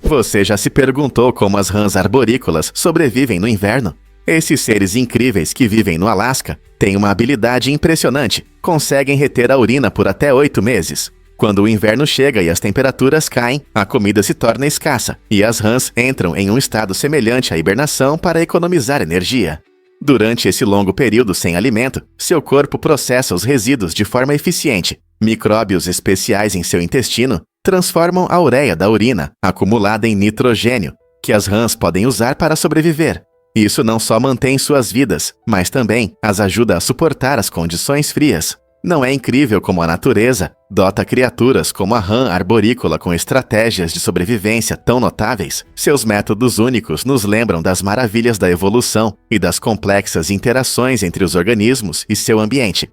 Speaker 1: Você já se perguntou como as rãs arborícolas sobrevivem no inverno? Esses seres incríveis que vivem no Alasca têm uma habilidade impressionante, conseguem reter a urina por até 8 meses. Quando o inverno chega e as temperaturas caem, a comida se torna escassa e as rãs entram em um estado semelhante à hibernação para economizar energia. Durante esse longo período sem alimento, seu corpo processa os resíduos de forma eficiente. Micróbios especiais em seu intestino transformam a ureia da urina, acumulada em nitrogênio, que as rãs podem usar para sobreviver. Isso não só mantém suas vidas, mas também as ajuda a suportar as condições frias. Não é incrível como a natureza dota criaturas como a rã arborícola com estratégias de sobrevivência tão notáveis? Seus métodos únicos nos lembram das maravilhas da evolução e das complexas interações entre os organismos e seu ambiente.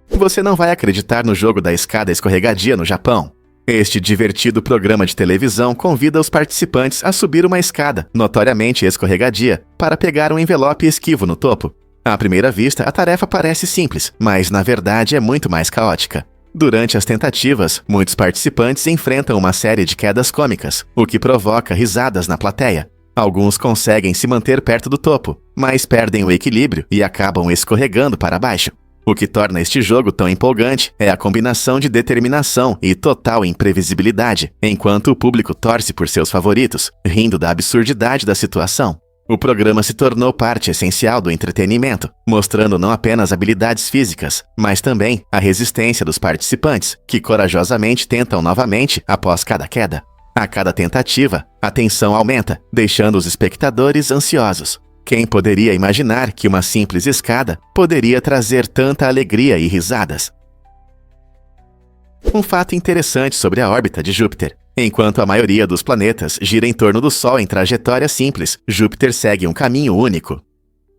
Speaker 1: Você não vai acreditar no jogo da escada escorregadia no Japão. Este divertido programa de televisão convida os participantes a subir uma escada, notoriamente escorregadia, para pegar um envelope esquivo no topo. À primeira vista, a tarefa parece simples, mas na verdade é muito mais caótica. Durante as tentativas, muitos participantes enfrentam uma série de quedas cômicas, o que provoca risadas na plateia. Alguns conseguem se manter perto do topo, mas perdem o equilíbrio e acabam escorregando para baixo. O que torna este jogo tão empolgante é a combinação de determinação e total imprevisibilidade, enquanto o público torce por seus favoritos, rindo da absurdidade da situação. O programa se tornou parte essencial do entretenimento, mostrando não apenas habilidades físicas, mas também a resistência dos participantes, que corajosamente tentam novamente após cada queda. A cada tentativa, a tensão aumenta, deixando os espectadores ansiosos. Quem poderia imaginar que uma simples escada poderia trazer tanta alegria e risadas? Um fato interessante sobre a órbita de Júpiter. Enquanto a maioria dos planetas gira em torno do Sol em trajetória simples, Júpiter segue um caminho único.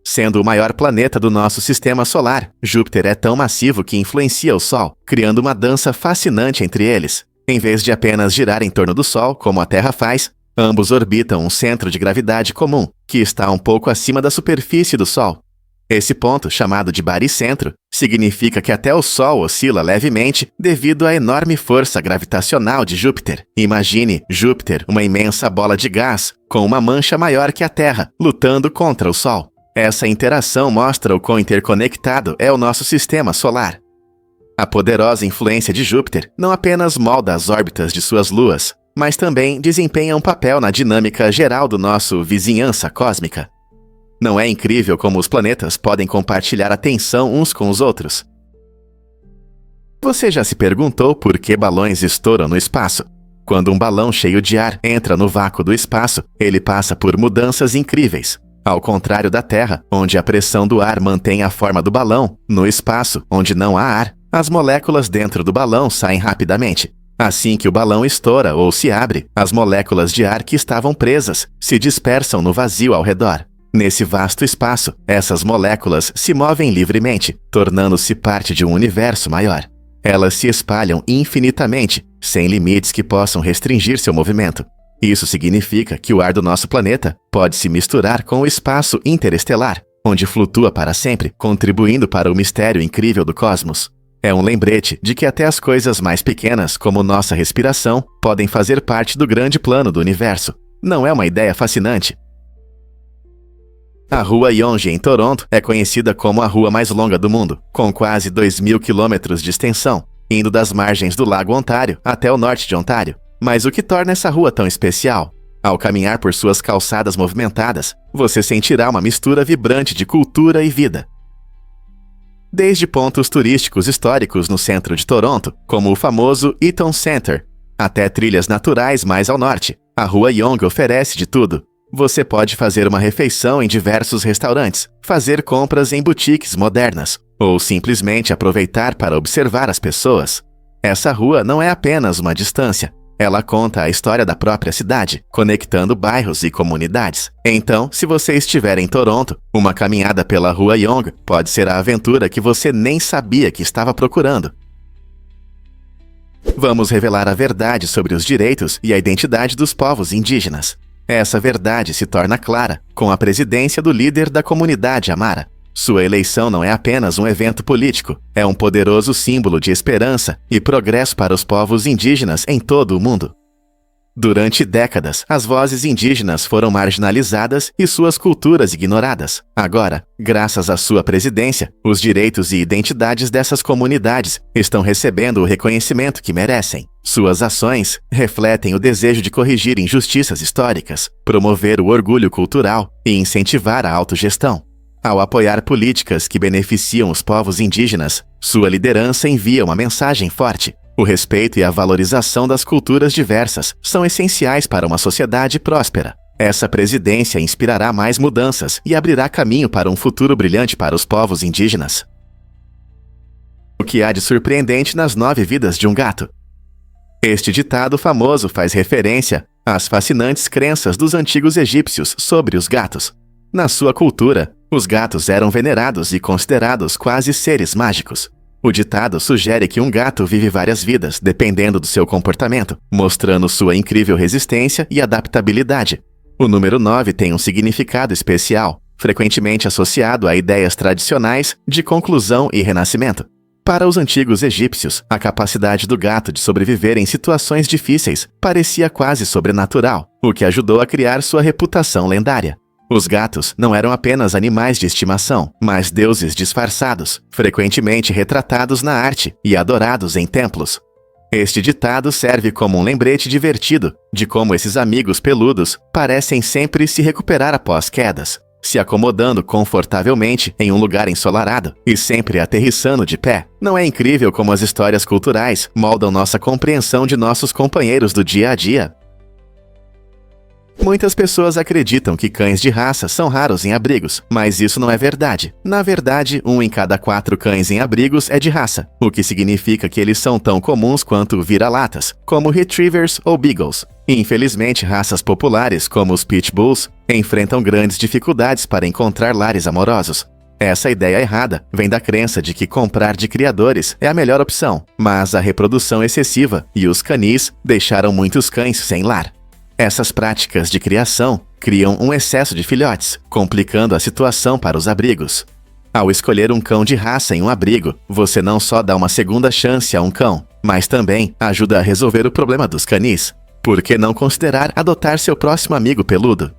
Speaker 1: Sendo o maior planeta do nosso sistema solar, Júpiter é tão massivo que influencia o Sol, criando uma dança fascinante entre eles. Em vez de apenas girar em torno do Sol, como a Terra faz, ambos orbitam um centro de gravidade comum, que está um pouco acima da superfície do Sol. Esse ponto, chamado de baricentro, significa que até o Sol oscila levemente devido à enorme força gravitacional de Júpiter. Imagine Júpiter, uma imensa bola de gás, com uma mancha maior que a Terra, lutando contra o Sol. Essa interação mostra o quão interconectado é o nosso sistema solar. A poderosa influência de Júpiter não apenas molda as órbitas de suas luas, mas também desempenha um papel na dinâmica geral do nosso vizinhança cósmica. Não é incrível como os planetas podem compartilhar atenção uns com os outros? Você já se perguntou por que balões estouram no espaço? Quando um balão cheio de ar entra no vácuo do espaço, ele passa por mudanças incríveis. Ao contrário da Terra, onde a pressão do ar mantém a forma do balão, no espaço, onde não há ar, as moléculas dentro do balão saem rapidamente. Assim que o balão estoura ou se abre, as moléculas de ar que estavam presas se dispersam no vazio ao redor. Nesse vasto espaço, essas moléculas se movem livremente, tornando-se parte de um universo maior. Elas se espalham infinitamente, sem limites que possam restringir seu movimento. Isso significa que o ar do nosso planeta pode se misturar com o espaço interestelar, onde flutua para sempre, contribuindo para o mistério incrível do cosmos. É um lembrete de que até as coisas mais pequenas, como nossa respiração, podem fazer parte do grande plano do universo. Não é uma ideia fascinante? A Rua Yonge, em Toronto, é conhecida como a rua mais longa do mundo, com quase 2.000 quilômetros de extensão, indo das margens do Lago Ontário até o norte de Ontário. Mas o que torna essa rua tão especial? Ao caminhar por suas calçadas movimentadas, você sentirá uma mistura vibrante de cultura e vida. Desde pontos turísticos históricos no centro de Toronto, como o famoso Eaton Centre, até trilhas naturais mais ao norte, A Rua Yonge oferece de tudo. Você pode fazer uma refeição em diversos restaurantes, fazer compras em boutiques modernas, ou simplesmente aproveitar para observar as pessoas. Essa rua não é apenas uma distância. Ela conta a história da própria cidade, conectando bairros e comunidades. Então, se você estiver em Toronto, uma caminhada pela Rua Yonge pode ser a aventura que você nem sabia que estava procurando. Vamos revelar a verdade sobre os direitos e a identidade dos povos indígenas. Essa verdade se torna clara com a presidência do líder da comunidade Amara. Sua eleição não é apenas um evento político, é um poderoso símbolo de esperança e progresso para os povos indígenas em todo o mundo. Durante décadas, as vozes indígenas foram marginalizadas e suas culturas ignoradas. Agora, graças à sua presidência, os direitos e identidades dessas comunidades estão recebendo o reconhecimento que merecem. Suas ações refletem o desejo de corrigir injustiças históricas, promover o orgulho cultural e incentivar a autogestão. Ao apoiar políticas que beneficiam os povos indígenas, sua liderança envia uma mensagem forte. O respeito e a valorização das culturas diversas são essenciais para uma sociedade próspera. Essa presidência inspirará mais mudanças e abrirá caminho para um futuro brilhante para os povos indígenas. O que há de surpreendente nas 9 vidas de um gato? Este ditado famoso faz referência às fascinantes crenças dos antigos egípcios sobre os gatos. Na sua cultura, os gatos eram venerados e considerados quase seres mágicos. O ditado sugere que um gato vive várias vidas, dependendo do seu comportamento, mostrando sua incrível resistência e adaptabilidade. O número 9 tem um significado especial, frequentemente associado a ideias tradicionais de conclusão e renascimento. Para os antigos egípcios, a capacidade do gato de sobreviver em situações difíceis parecia quase sobrenatural, o que ajudou a criar sua reputação lendária. Os gatos não eram apenas animais de estimação, mas deuses disfarçados, frequentemente retratados na arte e adorados em templos. Este ditado serve como um lembrete divertido de como esses amigos peludos parecem sempre se recuperar após quedas, se acomodando confortavelmente em um lugar ensolarado e sempre aterrissando de pé. Não é incrível como as histórias culturais moldam nossa compreensão de nossos companheiros do dia a dia? Muitas pessoas acreditam que cães de raça são raros em abrigos, mas isso não é verdade. Na verdade, 1 em cada 4 cães em abrigos é de raça, o que significa que eles são tão comuns quanto vira-latas, como retrievers ou beagles. Infelizmente, raças populares, como os pitbulls, enfrentam grandes dificuldades para encontrar lares amorosos. Essa ideia errada vem da crença de que comprar de criadores é a melhor opção, mas a reprodução excessiva e os canis deixaram muitos cães sem lar. Essas práticas de criação criam um excesso de filhotes, complicando a situação para os abrigos. Ao escolher um cão de raça em um abrigo, você não só dá uma segunda chance a um cão, mas também ajuda a resolver o problema dos canis. Por que não considerar adotar seu próximo amigo peludo?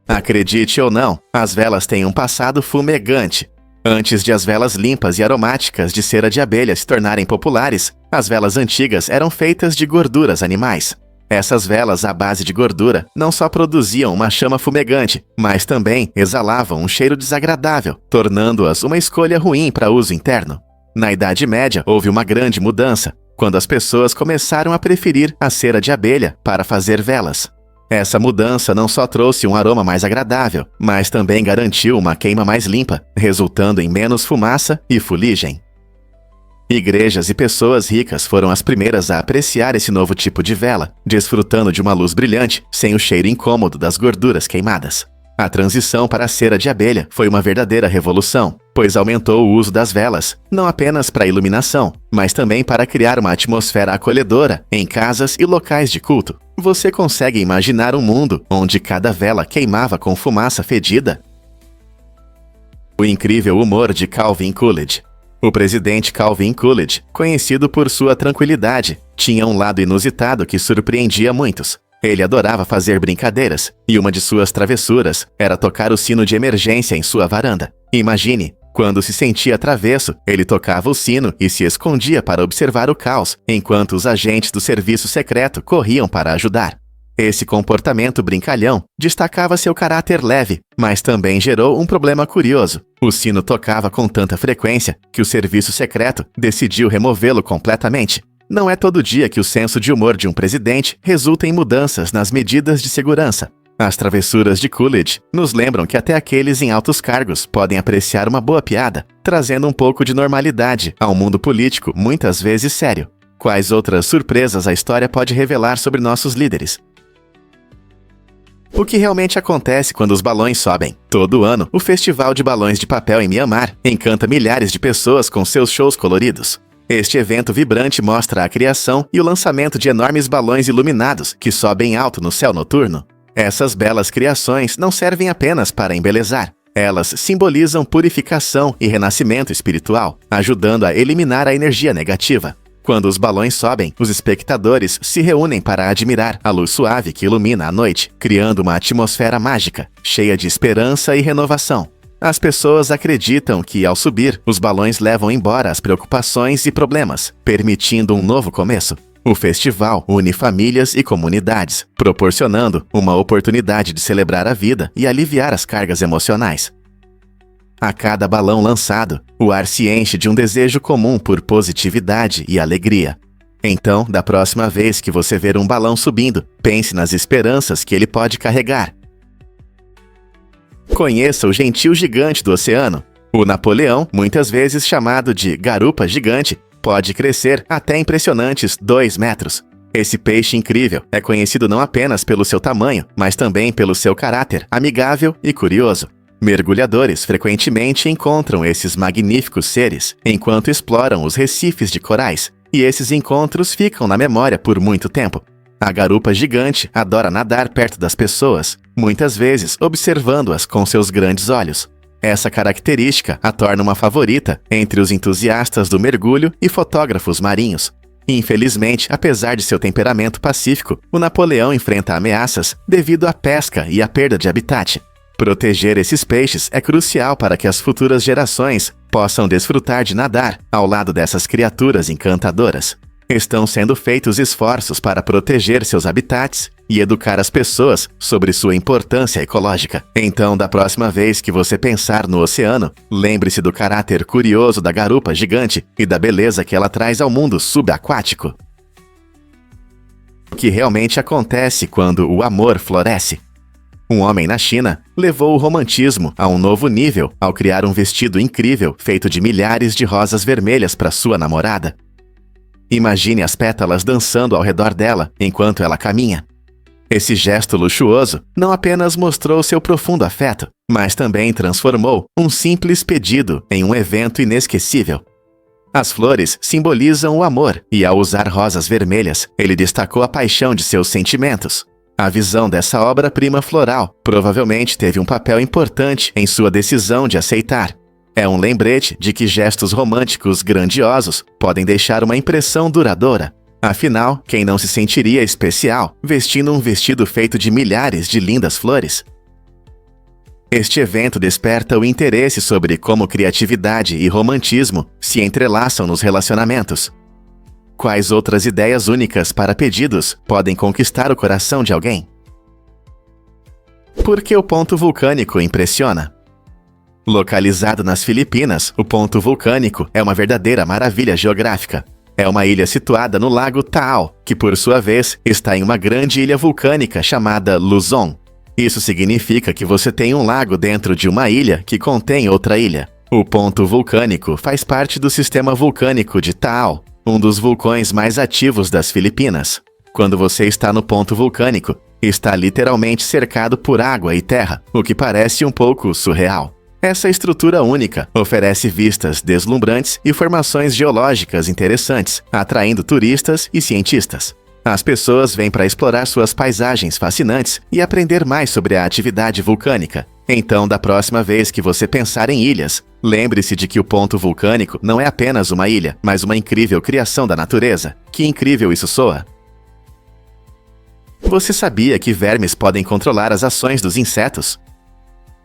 Speaker 1: Acredite ou não, as velas têm um passado fumegante. Antes de as velas limpas e aromáticas de cera de abelha se tornarem populares, as velas antigas eram feitas de gorduras animais. Essas velas à base de gordura não só produziam uma chama fumegante, mas também exalavam um cheiro desagradável, tornando-as uma escolha ruim para uso interno. Na Idade Média, houve uma grande mudança, quando as pessoas começaram a preferir a cera de abelha para fazer velas. Essa mudança não só trouxe um aroma mais agradável, mas também garantiu uma queima mais limpa, resultando em menos fumaça e fuligem. Igrejas e pessoas ricas foram as primeiras a apreciar esse novo tipo de vela, desfrutando de uma luz brilhante, sem o cheiro incômodo das gorduras queimadas. A transição para a cera de abelha foi uma verdadeira revolução, pois aumentou o uso das velas, não apenas para iluminação, mas também para criar uma atmosfera acolhedora em casas e locais de culto. Você consegue imaginar um mundo onde cada vela queimava com fumaça fedida? O incrível humor de Calvin Coolidge. O presidente Calvin Coolidge, conhecido por sua tranquilidade, tinha um lado inusitado que surpreendia muitos. Ele adorava fazer brincadeiras, e uma de suas travessuras era tocar o sino de emergência em sua varanda. Imagine, quando se sentia travesso, ele tocava o sino e se escondia para observar o caos, enquanto os agentes do serviço secreto corriam para ajudar. Esse comportamento brincalhão destacava seu caráter leve, mas também gerou um problema curioso. O sino tocava com tanta frequência que o serviço secreto decidiu removê-lo completamente. Não é todo dia que o senso de humor de um presidente resulta em mudanças nas medidas de segurança. As travessuras de Coolidge nos lembram que até aqueles em altos cargos podem apreciar uma boa piada, trazendo um pouco de normalidade a um mundo político muitas vezes sério. Quais outras surpresas a história pode revelar sobre nossos líderes? O que realmente acontece quando os balões sobem? Todo ano, o Festival de Balões de Papel em Mianmar encanta milhares de pessoas com seus shows coloridos. Este evento vibrante mostra a criação e o lançamento de enormes balões iluminados que sobem alto no céu noturno. Essas belas criações não servem apenas para embelezar. Elas simbolizam purificação e renascimento espiritual, ajudando a eliminar a energia negativa. Quando os balões sobem, os espectadores se reúnem para admirar a luz suave que ilumina a noite, criando uma atmosfera mágica, cheia de esperança e renovação. As pessoas acreditam que, ao subir, os balões levam embora as preocupações e problemas, permitindo um novo começo. O festival une famílias e comunidades, proporcionando uma oportunidade de celebrar a vida e aliviar as cargas emocionais. A cada balão lançado, o ar se enche de um desejo comum por positividade e alegria. Então, da próxima vez que você ver um balão subindo, pense nas esperanças que ele pode carregar. Conheça o gentil gigante do oceano. O Napoleão, muitas vezes chamado de garupa gigante, pode crescer até impressionantes 2 metros. Esse peixe incrível é conhecido não apenas pelo seu tamanho, mas também pelo seu caráter amigável e curioso. Mergulhadores frequentemente encontram esses magníficos seres enquanto exploram os recifes de corais, e esses encontros ficam na memória por muito tempo. A garupa gigante adora nadar perto das pessoas, muitas vezes observando-as com seus grandes olhos. Essa característica a torna uma favorita entre os entusiastas do mergulho e fotógrafos marinhos. Infelizmente, apesar de seu temperamento pacífico, o Napoleão enfrenta ameaças devido à pesca e à perda de habitat. Proteger esses peixes é crucial para que as futuras gerações possam desfrutar de nadar ao lado dessas criaturas encantadoras. Estão sendo feitos esforços para proteger seus habitats e educar as pessoas sobre sua importância ecológica. Então, da próxima vez que você pensar no oceano, lembre-se do caráter curioso da garupa gigante e da beleza que ela traz ao mundo subaquático. O que realmente acontece quando o amor floresce? Um homem na China levou o romantismo a um novo nível ao criar um vestido incrível feito de milhares de rosas vermelhas para sua namorada. Imagine as pétalas dançando ao redor dela enquanto ela caminha. Esse gesto luxuoso não apenas mostrou seu profundo afeto, mas também transformou um simples pedido em um evento inesquecível. As flores simbolizam o amor, e ao usar rosas vermelhas, ele destacou a paixão de seus sentimentos. A visão dessa obra-prima floral provavelmente teve um papel importante em sua decisão de aceitar. É um lembrete de que gestos românticos grandiosos podem deixar uma impressão duradoura. Afinal, quem não se sentiria especial vestindo um vestido feito de milhares de lindas flores? Este evento desperta o interesse sobre como criatividade e romantismo se entrelaçam nos relacionamentos. Quais outras ideias únicas para pedidos podem conquistar o coração de alguém? Por que o ponto vulcânico impressiona? Localizado nas Filipinas, o ponto vulcânico é uma verdadeira maravilha geográfica. É uma ilha situada no lago Taal, que por sua vez está em uma grande ilha vulcânica chamada Luzon. Isso significa que você tem um lago dentro de uma ilha que contém outra ilha. O ponto vulcânico faz parte do sistema vulcânico de Taal, um dos vulcões mais ativos das Filipinas. Quando você está no ponto vulcânico, está literalmente cercado por água e terra, o que parece um pouco surreal. Essa estrutura única oferece vistas deslumbrantes e formações geológicas interessantes, atraindo turistas e cientistas. As pessoas vêm para explorar suas paisagens fascinantes e aprender mais sobre a atividade vulcânica. Então, da próxima vez que você pensar em ilhas, lembre-se de que o ponto vulcânico não é apenas uma ilha, mas uma incrível criação da natureza. Que incrível isso soa! Você sabia que vermes podem controlar as ações dos insetos?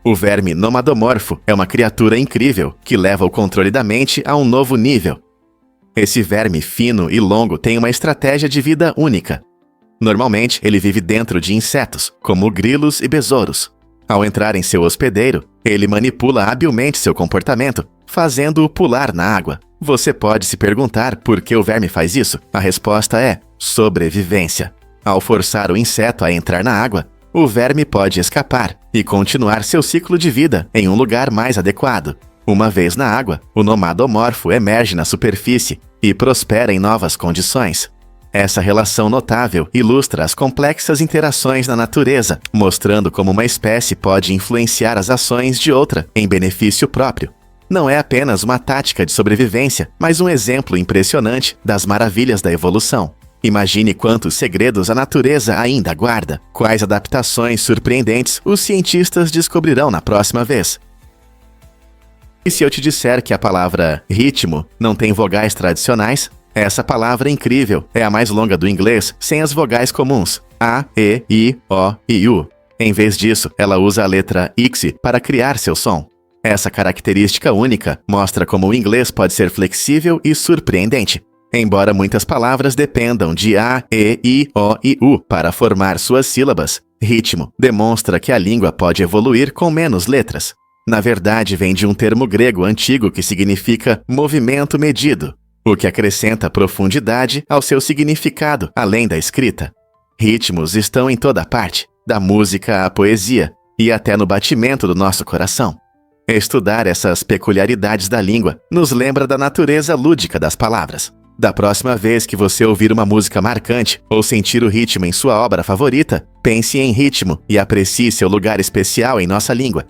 Speaker 1: O verme nomadomorfo é uma criatura incrível que leva o controle da mente a um novo nível. Esse verme fino e longo tem uma estratégia de vida única. Normalmente, ele vive dentro de insetos, como grilos e besouros. Ao entrar em seu hospedeiro, ele manipula habilmente seu comportamento, fazendo-o pular na água. Você pode se perguntar por que o verme faz isso? A resposta é sobrevivência. Ao forçar o inseto a entrar na água, o verme pode escapar e continuar seu ciclo de vida em um lugar mais adequado. Uma vez na água, o nomadomorfo emerge na superfície e prospera em novas condições. Essa relação notável ilustra as complexas interações na natureza, mostrando como uma espécie pode influenciar as ações de outra em benefício próprio. Não é apenas uma tática de sobrevivência, mas um exemplo impressionante das maravilhas da evolução. Imagine quantos segredos a natureza ainda guarda, quais adaptações surpreendentes os cientistas descobrirão na próxima vez. E se eu te disser que a palavra ritmo não tem vogais tradicionais? Essa palavra incrível é a mais longa do inglês sem as vogais comuns, A, E, I, O e U. Em vez disso, ela usa a letra X para criar seu som. Essa característica única mostra como o inglês pode ser flexível e surpreendente. Embora muitas palavras dependam de A, E, I, O e U para formar suas sílabas, ritmo demonstra que a língua pode evoluir com menos letras. Na verdade, vem de um termo grego antigo que significa movimento medido, o que acrescenta profundidade ao seu significado, além da escrita. Ritmos estão em toda parte, da música à poesia, e até no batimento do nosso coração. Estudar essas peculiaridades da língua nos lembra da natureza lúdica das palavras. Da próxima vez que você ouvir uma música marcante ou sentir o ritmo em sua obra favorita, pense em ritmo e aprecie seu lugar especial em nossa língua.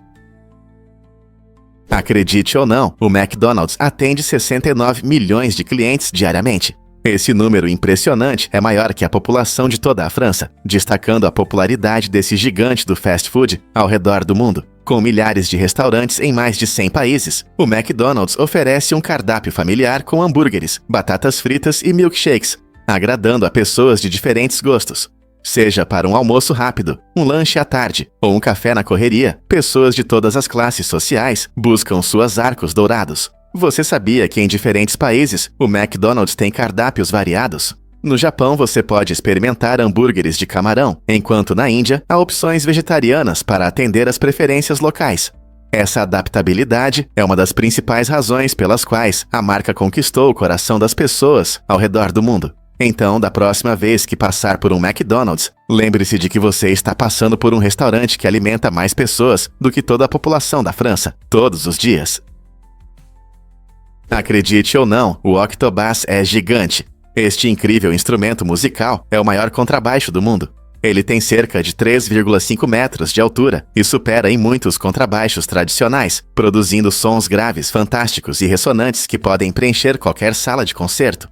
Speaker 1: Acredite ou não, o McDonald's atende 69 milhões de clientes diariamente. Esse número impressionante é maior que a população de toda a França, destacando a popularidade desse gigante do fast food ao redor do mundo. Com milhares de restaurantes em mais de 100 países, o McDonald's oferece um cardápio familiar com hambúrgueres, batatas fritas e milkshakes, agradando a pessoas de diferentes gostos. Seja para um almoço rápido, um lanche à tarde ou um café na correria, pessoas de todas as classes sociais buscam suas arcos dourados. Você sabia que em diferentes países o McDonald's tem cardápios variados? No Japão você pode experimentar hambúrgueres de camarão, enquanto na Índia há opções vegetarianas para atender às preferências locais. Essa adaptabilidade é uma das principais razões pelas quais a marca conquistou o coração das pessoas ao redor do mundo. Então, da próxima vez que passar por um McDonald's, lembre-se de que você está passando por um restaurante que alimenta mais pessoas do que toda a população da França, todos os dias. Acredite ou não, o octobass é gigante. Este incrível instrumento musical é o maior contrabaixo do mundo. Ele tem cerca de 3,5 metros de altura e supera em muitos contrabaixos tradicionais, produzindo sons graves fantásticos e ressonantes que podem preencher qualquer sala de concerto.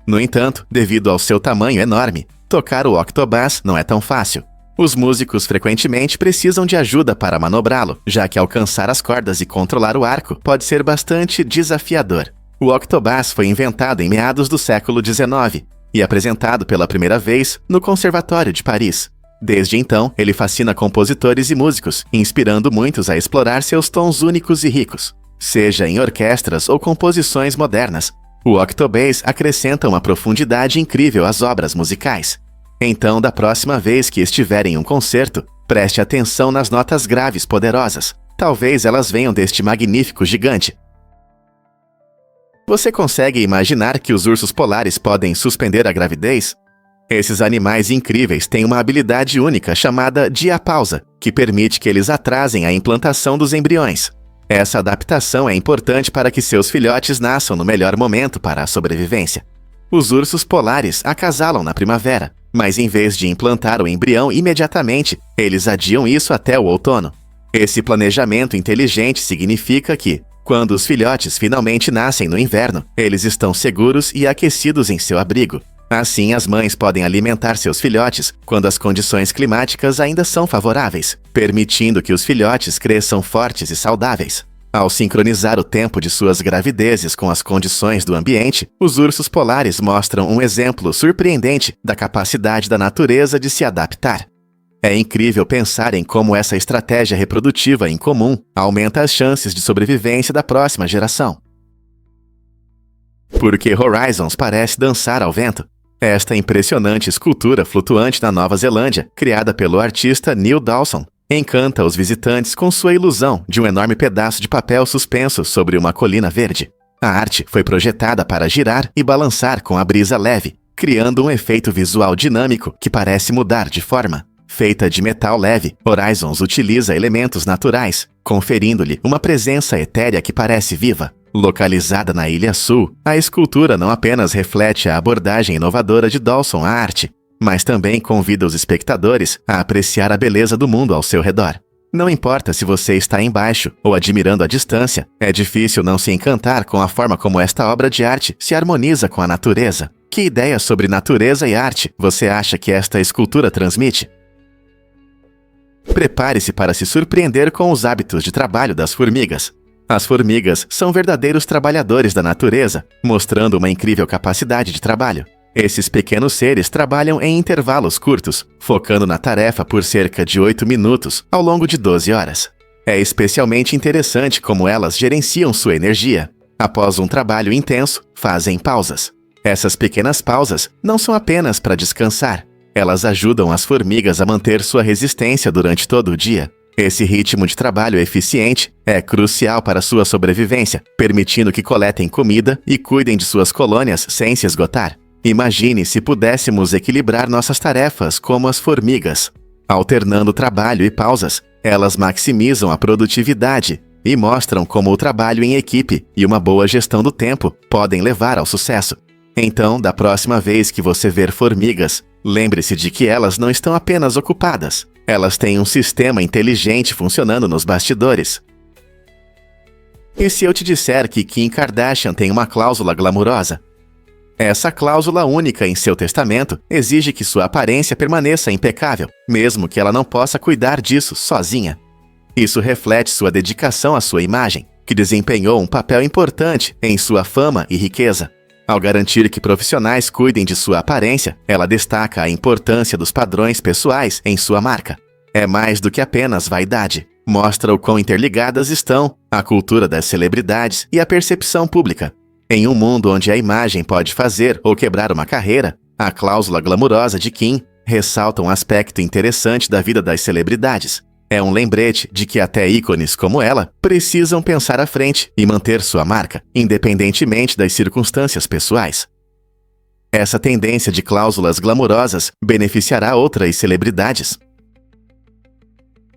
Speaker 1: No entanto, devido ao seu tamanho enorme, tocar o octobass não é tão fácil. Os músicos frequentemente precisam de ajuda para manobrá-lo, já que alcançar as cordas e controlar o arco pode ser bastante desafiador. O octobass foi inventado em meados do século XIX e apresentado pela primeira vez no Conservatório de Paris. Desde então, ele fascina compositores e músicos, inspirando muitos a explorar seus tons únicos e ricos. Seja em orquestras ou composições modernas, o octobass acrescenta uma profundidade incrível às obras musicais. Então, da próxima vez que estiver em um concerto, preste atenção nas notas graves poderosas. Talvez elas venham deste magnífico gigante. Você consegue imaginar que os ursos polares podem suspender a gravidez? Esses animais incríveis têm uma habilidade única chamada diapausa, que permite que eles atrasem a implantação dos embriões. Essa adaptação é importante para que seus filhotes nasçam no melhor momento para a sobrevivência. Os ursos polares acasalam na primavera, mas em vez de implantar o embrião imediatamente, eles adiam isso até o outono. Esse planejamento inteligente significa que, quando os filhotes finalmente nascem no inverno, eles estão seguros e aquecidos em seu abrigo. Assim, as mães podem alimentar seus filhotes quando as condições climáticas ainda são favoráveis, permitindo que os filhotes cresçam fortes e saudáveis. Ao sincronizar o tempo de suas gravidezes com as condições do ambiente, os ursos polares mostram um exemplo surpreendente da capacidade da natureza de se adaptar. É incrível pensar em como essa estratégia reprodutiva em comum aumenta as chances de sobrevivência da próxima geração. Porque Horizons parece dançar ao vento. Esta impressionante escultura flutuante na Nova Zelândia, criada pelo artista Neil Dawson, Encanta os visitantes com sua ilusão de um enorme pedaço de papel suspenso sobre uma colina verde. A arte foi projetada para girar e balançar com a brisa leve, criando um efeito visual dinâmico que parece mudar de forma. Feita de metal leve, Horizons utiliza elementos naturais, conferindo-lhe uma presença etérea que parece viva. Localizada na Ilha Sul, a escultura não apenas reflete a abordagem inovadora de Dawson à arte, mas também convida os espectadores a apreciar a beleza do mundo ao seu redor. Não importa se você está embaixo ou admirando à distância, é difícil não se encantar com a forma como esta obra de arte se harmoniza com a natureza. Que ideia sobre natureza e arte você acha que esta escultura transmite? Prepare-se para se surpreender com os hábitos de trabalho das formigas. As formigas são verdadeiros trabalhadores da natureza, mostrando uma incrível capacidade de trabalho. Esses pequenos seres trabalham em intervalos curtos, focando na tarefa por cerca de 8 minutos ao longo de 12 horas. É especialmente interessante como elas gerenciam sua energia. Após um trabalho intenso, fazem pausas. Essas pequenas pausas não são apenas para descansar. Elas ajudam as formigas a manter sua resistência durante todo o dia. Esse ritmo de trabalho eficiente é crucial para sua sobrevivência, permitindo que coletem comida e cuidem de suas colônias sem se esgotar. Imagine se pudéssemos equilibrar nossas tarefas como as formigas. Alternando trabalho e pausas, elas maximizam a produtividade e mostram como o trabalho em equipe e uma boa gestão do tempo podem levar ao sucesso. Então, da próxima vez que você ver formigas, lembre-se de que elas não estão apenas ocupadas. Elas têm um sistema inteligente funcionando nos bastidores. E se eu te disser que Kim Kardashian tem uma cláusula glamurosa? Essa cláusula única em seu testamento exige que sua aparência permaneça impecável, mesmo que ela não possa cuidar disso sozinha. Isso reflete sua dedicação à sua imagem, que desempenhou um papel importante em sua fama e riqueza. Ao garantir que profissionais cuidem de sua aparência, ela destaca a importância dos padrões pessoais em sua marca. É mais do que apenas vaidade. Mostra o quão interligadas estão a cultura das celebridades e a percepção pública. Em um mundo onde a imagem pode fazer ou quebrar uma carreira, a cláusula glamurosa de Kim ressalta um aspecto interessante da vida das celebridades. É um lembrete de que até ícones como ela precisam pensar à frente e manter sua marca, independentemente das circunstâncias pessoais. Essa tendência de cláusulas glamourosas beneficiará outras celebridades.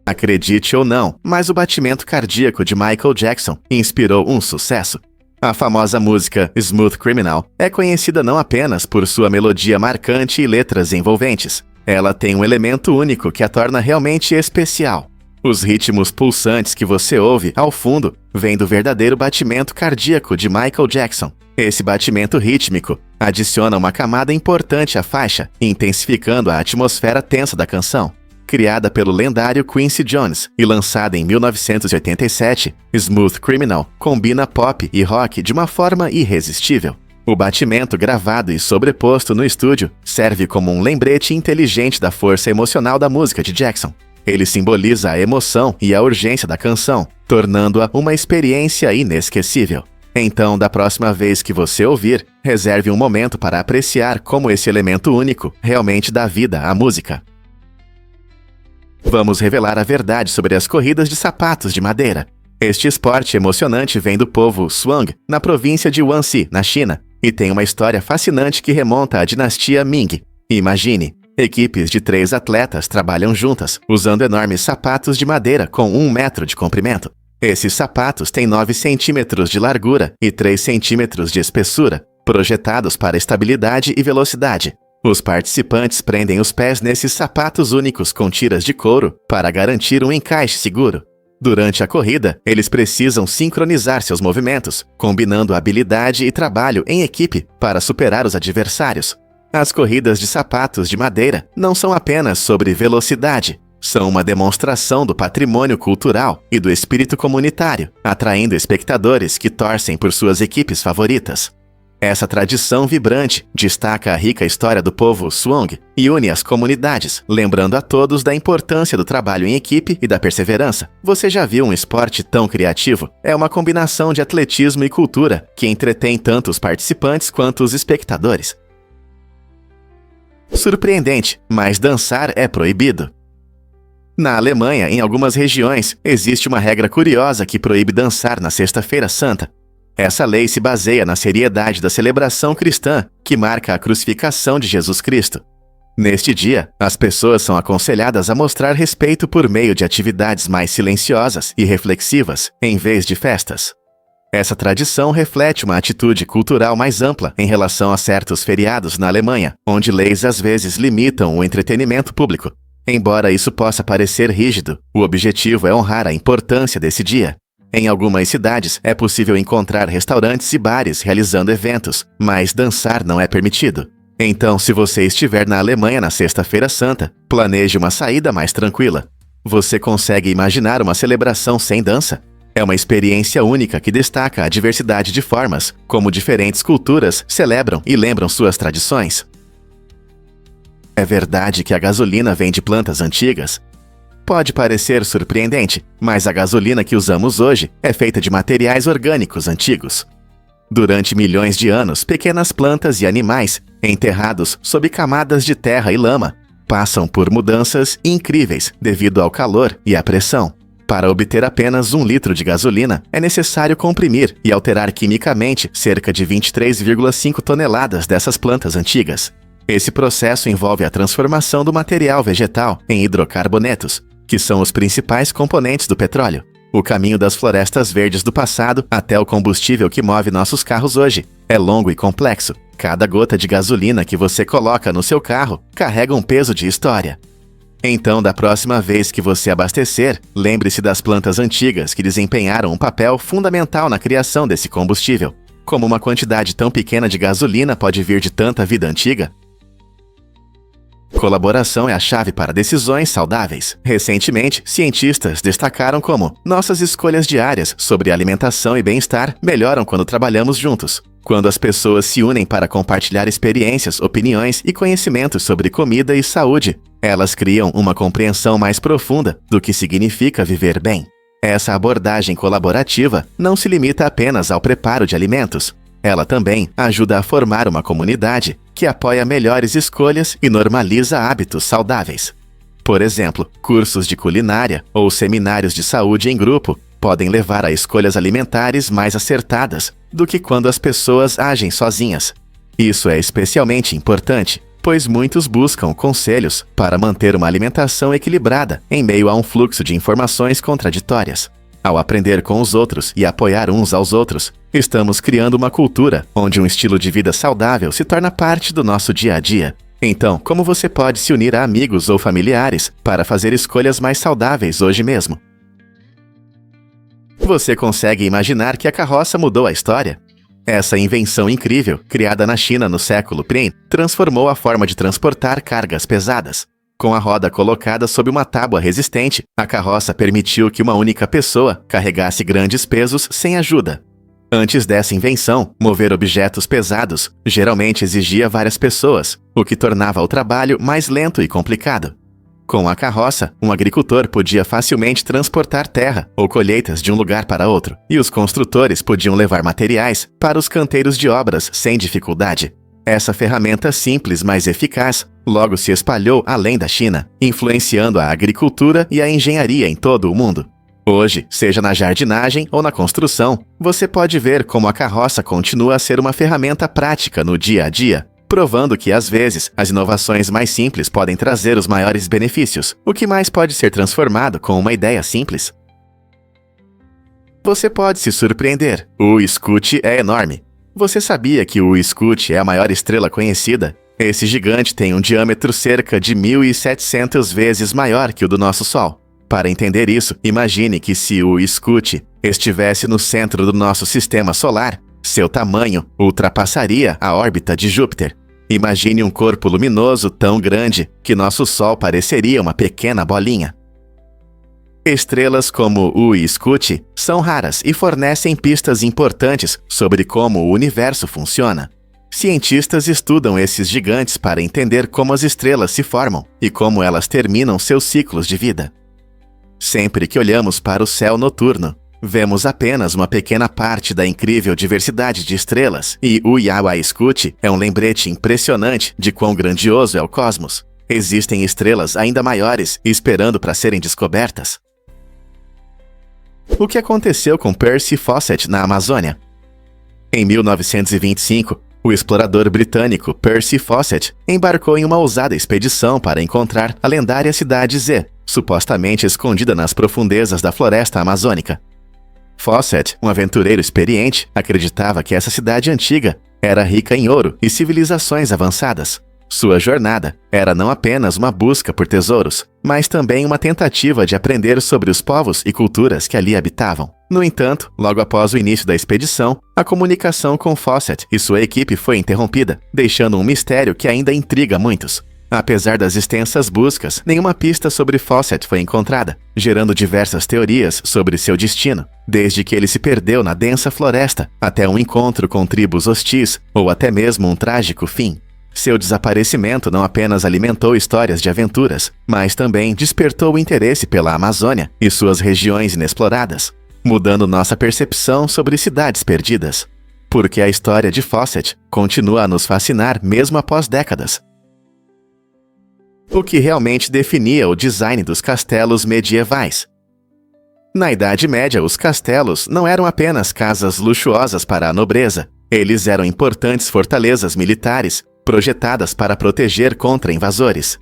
Speaker 1: Acredite ou não, mas o batimento cardíaco de Michael Jackson inspirou um sucesso. A famosa música Smooth Criminal é conhecida não apenas por sua melodia marcante e letras envolventes. Ela tem um elemento único que a torna realmente especial. Os ritmos pulsantes que você ouve ao fundo vêm do verdadeiro batimento cardíaco de Michael Jackson. Esse batimento rítmico adiciona uma camada importante à faixa, intensificando a atmosfera tensa da canção. Criada pelo lendário Quincy Jones e lançada em 1987, Smooth Criminal combina pop e rock de uma forma irresistível. O batimento gravado e sobreposto no estúdio serve como um lembrete inteligente da força emocional da música de Jackson. Ele simboliza a emoção e a urgência da canção, tornando-a uma experiência inesquecível. Então, da próxima vez que você ouvir, reserve um momento para apreciar como esse elemento único realmente dá vida à música. Vamos revelar a verdade sobre as corridas de sapatos de madeira. Este esporte emocionante vem do povo Zhuang, na província de Guangxi, na China, e tem uma história fascinante que remonta à dinastia Ming. Imagine, equipes de 3 atletas trabalham juntas, usando enormes sapatos de madeira com 1 metro de comprimento. Esses sapatos têm 9 centímetros de largura e 3 centímetros de espessura, projetados para estabilidade e velocidade. Os participantes prendem os pés nesses sapatos únicos com tiras de couro para garantir um encaixe seguro. Durante a corrida, eles precisam sincronizar seus movimentos, combinando habilidade e trabalho em equipe para superar os adversários. As corridas de sapatos de madeira não são apenas sobre velocidade, são uma demonstração do patrimônio cultural e do espírito comunitário, atraindo espectadores que torcem por suas equipes favoritas. Essa tradição vibrante destaca a rica história do povo Zhuang e une as comunidades, lembrando a todos da importância do trabalho em equipe e da perseverança. Você já viu um esporte tão criativo? É uma combinação de atletismo e cultura que entretém tanto os participantes quanto os espectadores. Surpreendente, mas dançar é proibido. Na Alemanha, em algumas regiões, existe uma regra curiosa que proíbe dançar na Sexta-feira Santa. Essa lei se baseia na seriedade da celebração cristã, que marca a crucificação de Jesus Cristo. Neste dia, as pessoas são aconselhadas a mostrar respeito por meio de atividades mais silenciosas e reflexivas, em vez de festas. Essa tradição reflete uma atitude cultural mais ampla em relação a certos feriados na Alemanha, onde leis às vezes limitam o entretenimento público. Embora isso possa parecer rígido, o objetivo é honrar a importância desse dia. Em algumas cidades, é possível encontrar restaurantes e bares realizando eventos, mas dançar não é permitido. Então, se você estiver na Alemanha na Sexta-feira Santa, planeje uma saída mais tranquila. Você consegue imaginar uma celebração sem dança? É uma experiência única que destaca a diversidade de formas como diferentes culturas celebram e lembram suas tradições. É verdade que a gasolina vem de plantas antigas? Pode parecer surpreendente, mas a gasolina que usamos hoje é feita de materiais orgânicos antigos. Durante milhões de anos, pequenas plantas e animais, enterrados sob camadas de terra e lama, passam por mudanças incríveis devido ao calor e à pressão. Para obter apenas 1 litro de gasolina, é necessário comprimir e alterar quimicamente cerca de 23,5 toneladas dessas plantas antigas. Esse processo envolve a transformação do material vegetal em hidrocarbonetos, que são os principais componentes do petróleo. O caminho das florestas verdes do passado até o combustível que move nossos carros hoje é longo e complexo. Cada gota de gasolina que você coloca no seu carro carrega um peso de história. Então, da próxima vez que você abastecer, lembre-se das plantas antigas que desempenharam um papel fundamental na criação desse combustível. Como uma quantidade tão pequena de gasolina pode vir de tanta vida antiga? Colaboração é a chave para decisões saudáveis. Recentemente, cientistas destacaram como nossas escolhas diárias sobre alimentação e bem-estar melhoram quando trabalhamos juntos. Quando as pessoas se unem para compartilhar experiências, opiniões e conhecimentos sobre comida e saúde, elas criam uma compreensão mais profunda do que significa viver bem. Essa abordagem colaborativa não se limita apenas ao preparo de alimentos. Ela também ajuda a formar uma comunidade que apoia melhores escolhas e normaliza hábitos saudáveis. Por exemplo, cursos de culinária ou seminários de saúde em grupo podem levar a escolhas alimentares mais acertadas do que quando as pessoas agem sozinhas. Isso é especialmente importante, pois muitos buscam conselhos para manter uma alimentação equilibrada em meio a um fluxo de informações contraditórias. Ao aprender com os outros e apoiar uns aos outros, estamos criando uma cultura onde um estilo de vida saudável se torna parte do nosso dia a dia. Então, como você pode se unir a amigos ou familiares para fazer escolhas mais saudáveis hoje mesmo? Você consegue imaginar que a carroça mudou a história? Essa invenção incrível, criada na China no século I, transformou a forma de transportar cargas pesadas. Com a roda colocada sob uma tábua resistente, a carroça permitiu que uma única pessoa carregasse grandes pesos sem ajuda. Antes dessa invenção, mover objetos pesados geralmente exigia várias pessoas, o que tornava o trabalho mais lento e complicado. Com a carroça, um agricultor podia facilmente transportar terra ou colheitas de um lugar para outro, e os construtores podiam levar materiais para os canteiros de obras sem dificuldade. Essa ferramenta simples, mas eficaz, logo se espalhou além da China, influenciando a agricultura e a engenharia em todo o mundo. Hoje, seja na jardinagem ou na construção, você pode ver como a carroça continua a ser uma ferramenta prática no dia a dia, provando que, às vezes, as inovações mais simples podem trazer os maiores benefícios. O que mais pode ser transformado com uma ideia simples? Você pode se surpreender. O Scout é enorme. Você sabia que o Scout é a maior estrela conhecida? Esse gigante tem um diâmetro cerca de 1.700 vezes maior que o do nosso Sol. Para entender isso, imagine que se o Scout estivesse no centro do nosso sistema solar, seu tamanho ultrapassaria a órbita de Júpiter. Imagine um corpo luminoso tão grande que nosso Sol pareceria uma pequena bolinha. Estrelas como o Scout são raras e fornecem pistas importantes sobre como o universo funciona. Cientistas estudam esses gigantes para entender como as estrelas se formam e como elas terminam seus ciclos de vida. Sempre que olhamos para o céu noturno, vemos apenas uma pequena parte da incrível diversidade de estrelas, e o Yawa Scout é um lembrete impressionante de quão grandioso é o cosmos. Existem estrelas ainda maiores esperando para serem descobertas. O que aconteceu com Percy Fawcett na Amazônia? Em 1925, o explorador britânico Percy Fawcett embarcou em uma ousada expedição para encontrar a lendária cidade Z, supostamente escondida nas profundezas da floresta amazônica. Fawcett, um aventureiro experiente, acreditava que essa cidade antiga era rica em ouro e civilizações avançadas. Sua jornada era não apenas uma busca por tesouros, mas também uma tentativa de aprender sobre os povos e culturas que ali habitavam. No entanto, logo após o início da expedição, a comunicação com Fawcett e sua equipe foi interrompida, deixando um mistério que ainda intriga muitos. Apesar das extensas buscas, nenhuma pista sobre Fawcett foi encontrada, gerando diversas teorias sobre seu destino, desde que ele se perdeu na densa floresta, até um encontro com tribos hostis, ou até mesmo um trágico fim. Seu desaparecimento não apenas alimentou histórias de aventuras, mas também despertou o interesse pela Amazônia e suas regiões inexploradas, mudando nossa percepção sobre cidades perdidas. Porque a história de Fawcett continua a nos fascinar mesmo após décadas. O que realmente definia o design dos castelos medievais? Na Idade Média, os castelos não eram apenas casas luxuosas para a nobreza. Eles eram importantes fortalezas militares, projetadas para proteger contra invasores.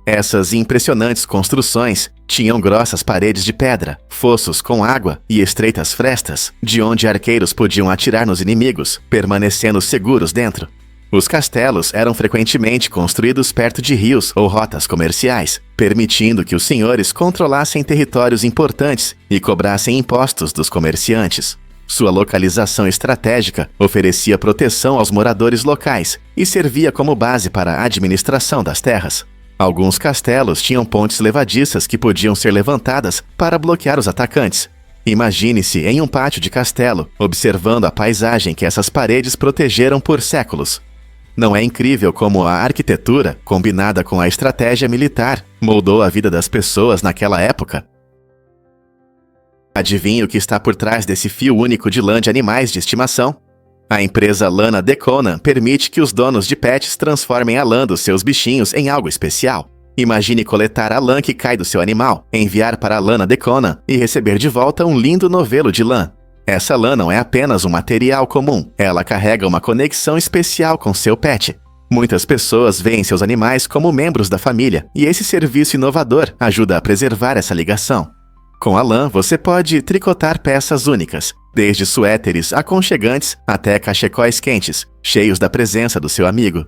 Speaker 1: Essas impressionantes construções tinham grossas paredes de pedra, fossos com água e estreitas frestas, de onde arqueiros podiam atirar nos inimigos, permanecendo seguros dentro. Os castelos eram frequentemente construídos perto de rios ou rotas comerciais, permitindo que os senhores controlassem territórios importantes e cobrassem impostos dos comerciantes. Sua localização estratégica oferecia proteção aos moradores locais e servia como base para a administração das terras. Alguns castelos tinham pontes levadiças que podiam ser levantadas para bloquear os atacantes. Imagine-se em um pátio de castelo, observando a paisagem que essas paredes protegeram por séculos. Não é incrível como a arquitetura, combinada com a estratégia militar, moldou a vida das pessoas naquela época? Adivinhe o que está por trás desse fio único de lã de animais de estimação? A empresa Lana Deconan permite que os donos de pets transformem a lã dos seus bichinhos em algo especial. Imagine coletar a lã que cai do seu animal, enviar para a Lana Deconan e receber de volta um lindo novelo de lã. Essa lã não é apenas um material comum, ela carrega uma conexão especial com seu pet. Muitas pessoas veem seus animais como membros da família, e esse serviço inovador ajuda a preservar essa ligação. Com a lã, você pode tricotar peças únicas, desde suéteres aconchegantes até cachecóis quentes, cheios da presença do seu amigo.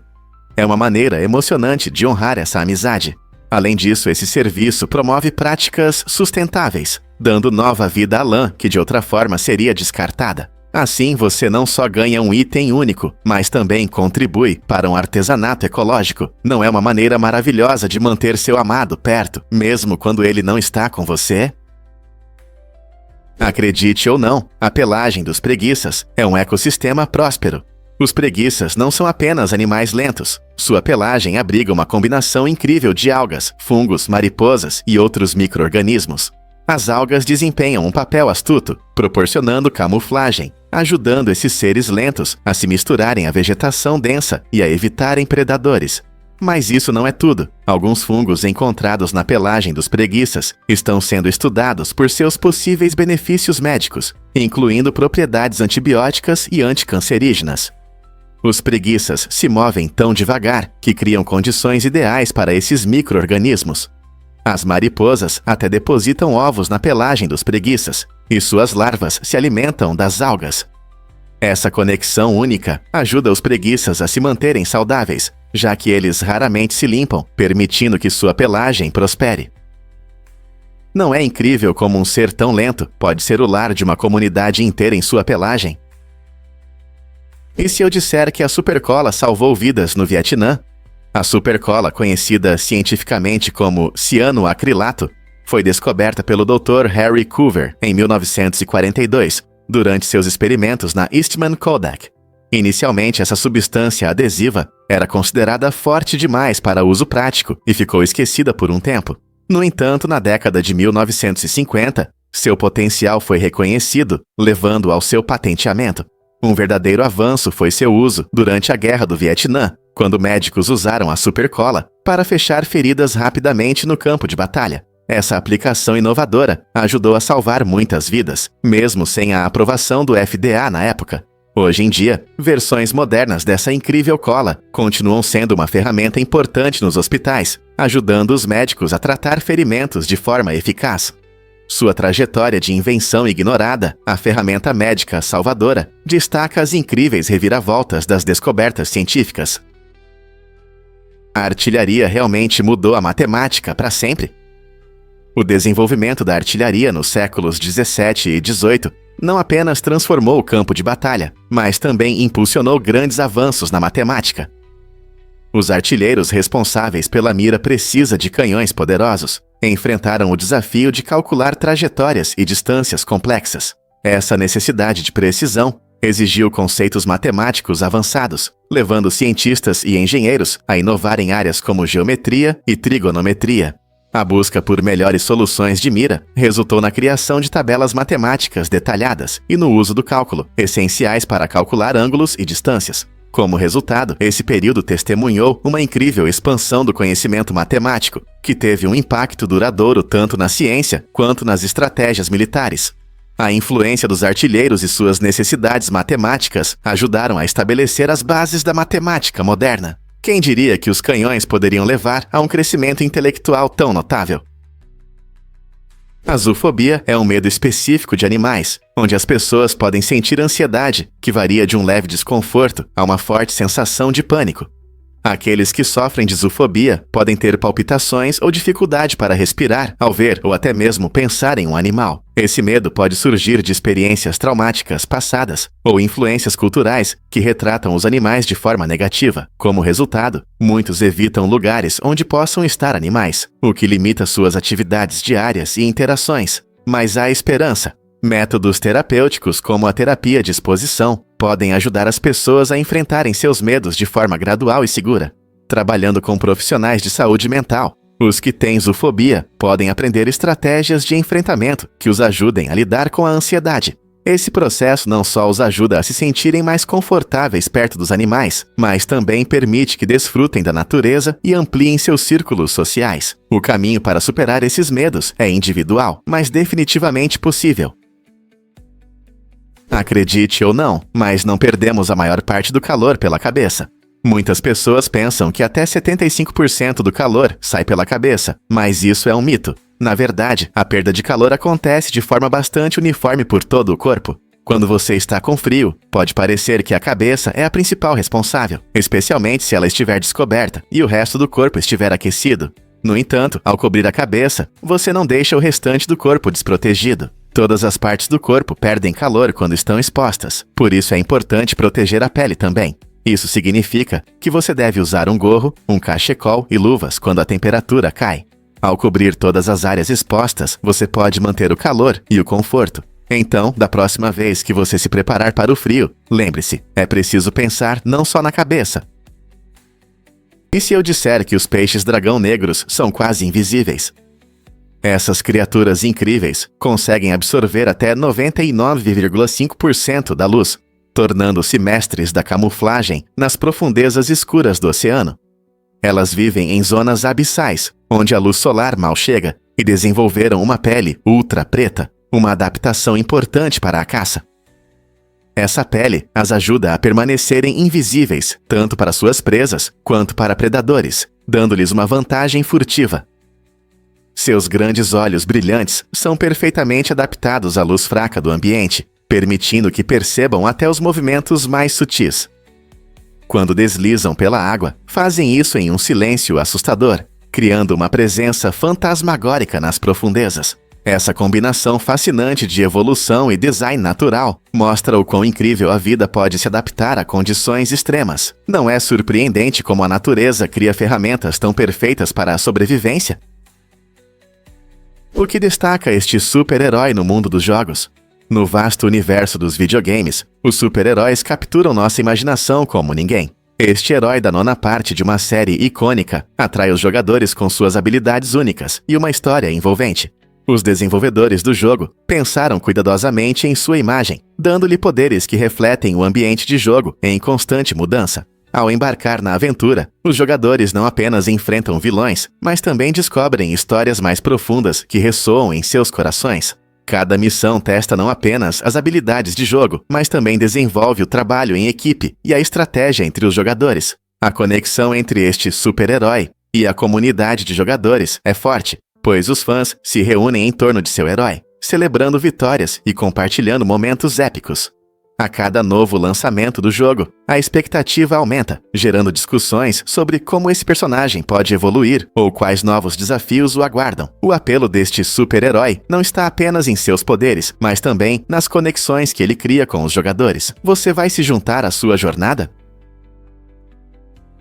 Speaker 1: É uma maneira emocionante de honrar essa amizade. Além disso, esse serviço promove práticas sustentáveis, dando nova vida à lã que de outra forma seria descartada. Assim, você não só ganha um item único, mas também contribui para um artesanato ecológico. Não é uma maneira maravilhosa de manter seu amado perto, mesmo quando ele não está com você? Acredite ou não, a pelagem dos preguiças é um ecossistema próspero. Os preguiças não são apenas animais lentos. Sua pelagem abriga uma combinação incrível de algas, fungos, mariposas e outros micro-organismos. As algas desempenham um papel astuto, proporcionando camuflagem, ajudando esses seres lentos a se misturarem à vegetação densa e a evitarem predadores. Mas isso não é tudo. Alguns fungos encontrados na pelagem dos preguiças estão sendo estudados por seus possíveis benefícios médicos, incluindo propriedades antibióticas e anticancerígenas. Os preguiças se movem tão devagar que criam condições ideais para esses micro-organismos. As mariposas até depositam ovos na pelagem dos preguiças, e suas larvas se alimentam das algas. Essa conexão única ajuda os preguiças a se manterem saudáveis, já que eles raramente se limpam, permitindo que sua pelagem prospere. Não é incrível como um ser tão lento pode ser o lar de uma comunidade inteira em sua pelagem? E se eu disser que a supercola salvou vidas no Vietnã? A supercola, conhecida cientificamente como cianoacrilato, foi descoberta pelo Dr. Harry Coover em 1942, durante seus experimentos na Eastman Kodak. Inicialmente, essa substância adesiva era considerada forte demais para uso prático e ficou esquecida por um tempo. No entanto, na década de 1950, seu potencial foi reconhecido, levando ao seu patenteamento. Um verdadeiro avanço foi seu uso durante a Guerra do Vietnã, quando médicos usaram a supercola para fechar feridas rapidamente no campo de batalha. Essa aplicação inovadora ajudou a salvar muitas vidas, mesmo sem a aprovação do FDA na época. Hoje em dia, versões modernas dessa incrível cola continuam sendo uma ferramenta importante nos hospitais, ajudando os médicos a tratar ferimentos de forma eficaz. Sua trajetória de invenção ignorada, a ferramenta médica salvadora, destaca as incríveis reviravoltas das descobertas científicas. A artilharia realmente mudou a matemática para sempre? O desenvolvimento da artilharia nos séculos 17 e 18 não apenas transformou o campo de batalha, mas também impulsionou grandes avanços na matemática. Os artilheiros responsáveis pela mira precisa de canhões poderosos enfrentaram o desafio de calcular trajetórias e distâncias complexas. Essa necessidade de precisão exigiu conceitos matemáticos avançados, levando cientistas e engenheiros a inovar em áreas como geometria e trigonometria. A busca por melhores soluções de mira resultou na criação de tabelas matemáticas detalhadas e no uso do cálculo, essenciais para calcular ângulos e distâncias. Como resultado, esse período testemunhou uma incrível expansão do conhecimento matemático, que teve um impacto duradouro tanto na ciência quanto nas estratégias militares. A influência dos artilheiros e suas necessidades matemáticas ajudaram a estabelecer as bases da matemática moderna. Quem diria que os canhões poderiam levar a um crescimento intelectual tão notável? A zoofobia é um medo específico de animais, onde as pessoas podem sentir ansiedade, que varia de um leve desconforto a uma forte sensação de pânico. Aqueles que sofrem de zoofobia podem ter palpitações ou dificuldade para respirar ao ver ou até mesmo pensar em um animal. Esse medo pode surgir de experiências traumáticas passadas ou influências culturais que retratam os animais de forma negativa. Como resultado, muitos evitam lugares onde possam estar animais, o que limita suas atividades diárias e interações. Mas há esperança. Métodos terapêuticos como a terapia de exposição podem ajudar as pessoas a enfrentarem seus medos de forma gradual e segura. Trabalhando com profissionais de saúde mental, os que têm zoofobia podem aprender estratégias de enfrentamento que os ajudem a lidar com a ansiedade. Esse processo não só os ajuda a se sentirem mais confortáveis perto dos animais, mas também permite que desfrutem da natureza e ampliem seus círculos sociais. O caminho para superar esses medos é individual, mas definitivamente possível. Acredite ou não, mas não perdemos a maior parte do calor pela cabeça. Muitas pessoas pensam que até 75% do calor sai pela cabeça, mas isso é um mito. Na verdade, a perda de calor acontece de forma bastante uniforme por todo o corpo. Quando você está com frio, pode parecer que a cabeça é a principal responsável, especialmente se ela estiver descoberta e o resto do corpo estiver aquecido. No entanto, ao cobrir a cabeça, você não deixa o restante do corpo desprotegido. Todas as partes do corpo perdem calor quando estão expostas, por isso é importante proteger a pele também. Isso significa que você deve usar um gorro, um cachecol e luvas quando a temperatura cai. Ao cobrir todas as áreas expostas, você pode manter o calor e o conforto. Então, da próxima vez que você se preparar para o frio, lembre-se, é preciso pensar não só na cabeça. E se eu disser que os peixes dragão negros são quase invisíveis? Essas criaturas incríveis conseguem absorver até 99,5% da luz, tornando-se mestres da camuflagem nas profundezas escuras do oceano. Elas vivem em zonas abissais, onde a luz solar mal chega, e desenvolveram uma pele ultra preta, uma adaptação importante para a caça. Essa pele as ajuda a permanecerem invisíveis, tanto para suas presas quanto para predadores, dando-lhes uma vantagem furtiva. Seus grandes olhos brilhantes são perfeitamente adaptados à luz fraca do ambiente, permitindo que percebam até os movimentos mais sutis. Quando deslizam pela água, fazem isso em um silêncio assustador, criando uma presença fantasmagórica nas profundezas. Essa combinação fascinante de evolução e design natural mostra o quão incrível a vida pode se adaptar a condições extremas. Não é surpreendente como a natureza cria ferramentas tão perfeitas para a sobrevivência? O que destaca este super-herói no mundo dos jogos? No vasto universo dos videogames, os super-heróis capturam nossa imaginação como ninguém. Este herói da nona parte de uma série icônica atrai os jogadores com suas habilidades únicas e uma história envolvente. Os desenvolvedores do jogo pensaram cuidadosamente em sua imagem, dando-lhe poderes que refletem o ambiente de jogo em constante mudança. Ao embarcar na aventura, os jogadores não apenas enfrentam vilões, mas também descobrem histórias mais profundas que ressoam em seus corações. Cada missão testa não apenas as habilidades de jogo, mas também desenvolve o trabalho em equipe e a estratégia entre os jogadores. A conexão entre este super-herói e a comunidade de jogadores é forte, pois os fãs se reúnem em torno de seu herói, celebrando vitórias e compartilhando momentos épicos. A cada novo lançamento do jogo, a expectativa aumenta, gerando discussões sobre como esse personagem pode evoluir ou quais novos desafios o aguardam. O apelo deste super-herói não está apenas em seus poderes, mas também nas conexões que ele cria com os jogadores. Você vai se juntar à sua jornada?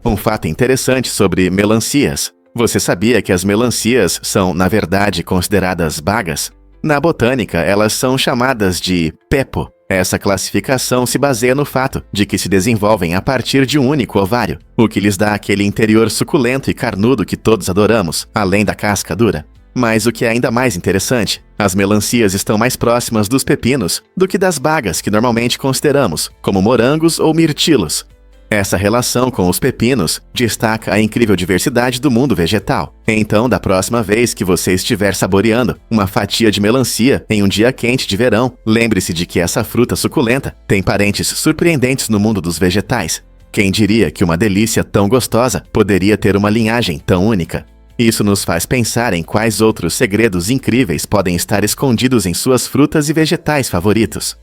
Speaker 1: Um fato interessante sobre melancias. Você sabia que as melancias são, na verdade, consideradas bagas? Na botânica, elas são chamadas de pepo. Essa classificação se baseia no fato de que se desenvolvem a partir de um único ovário, o que lhes dá aquele interior suculento e carnudo que todos adoramos, além da casca dura. Mas o que é ainda mais interessante, as melancias estão mais próximas dos pepinos do que das bagas que normalmente consideramos, como morangos ou mirtilos. Essa relação com os pepinos destaca a incrível diversidade do mundo vegetal. Então, da próxima vez que você estiver saboreando uma fatia de melancia em um dia quente de verão, lembre-se de que essa fruta suculenta tem parentes surpreendentes no mundo dos vegetais. Quem diria que uma delícia tão gostosa poderia ter uma linhagem tão única? Isso nos faz pensar em quais outros segredos incríveis podem estar escondidos em suas frutas e vegetais favoritos.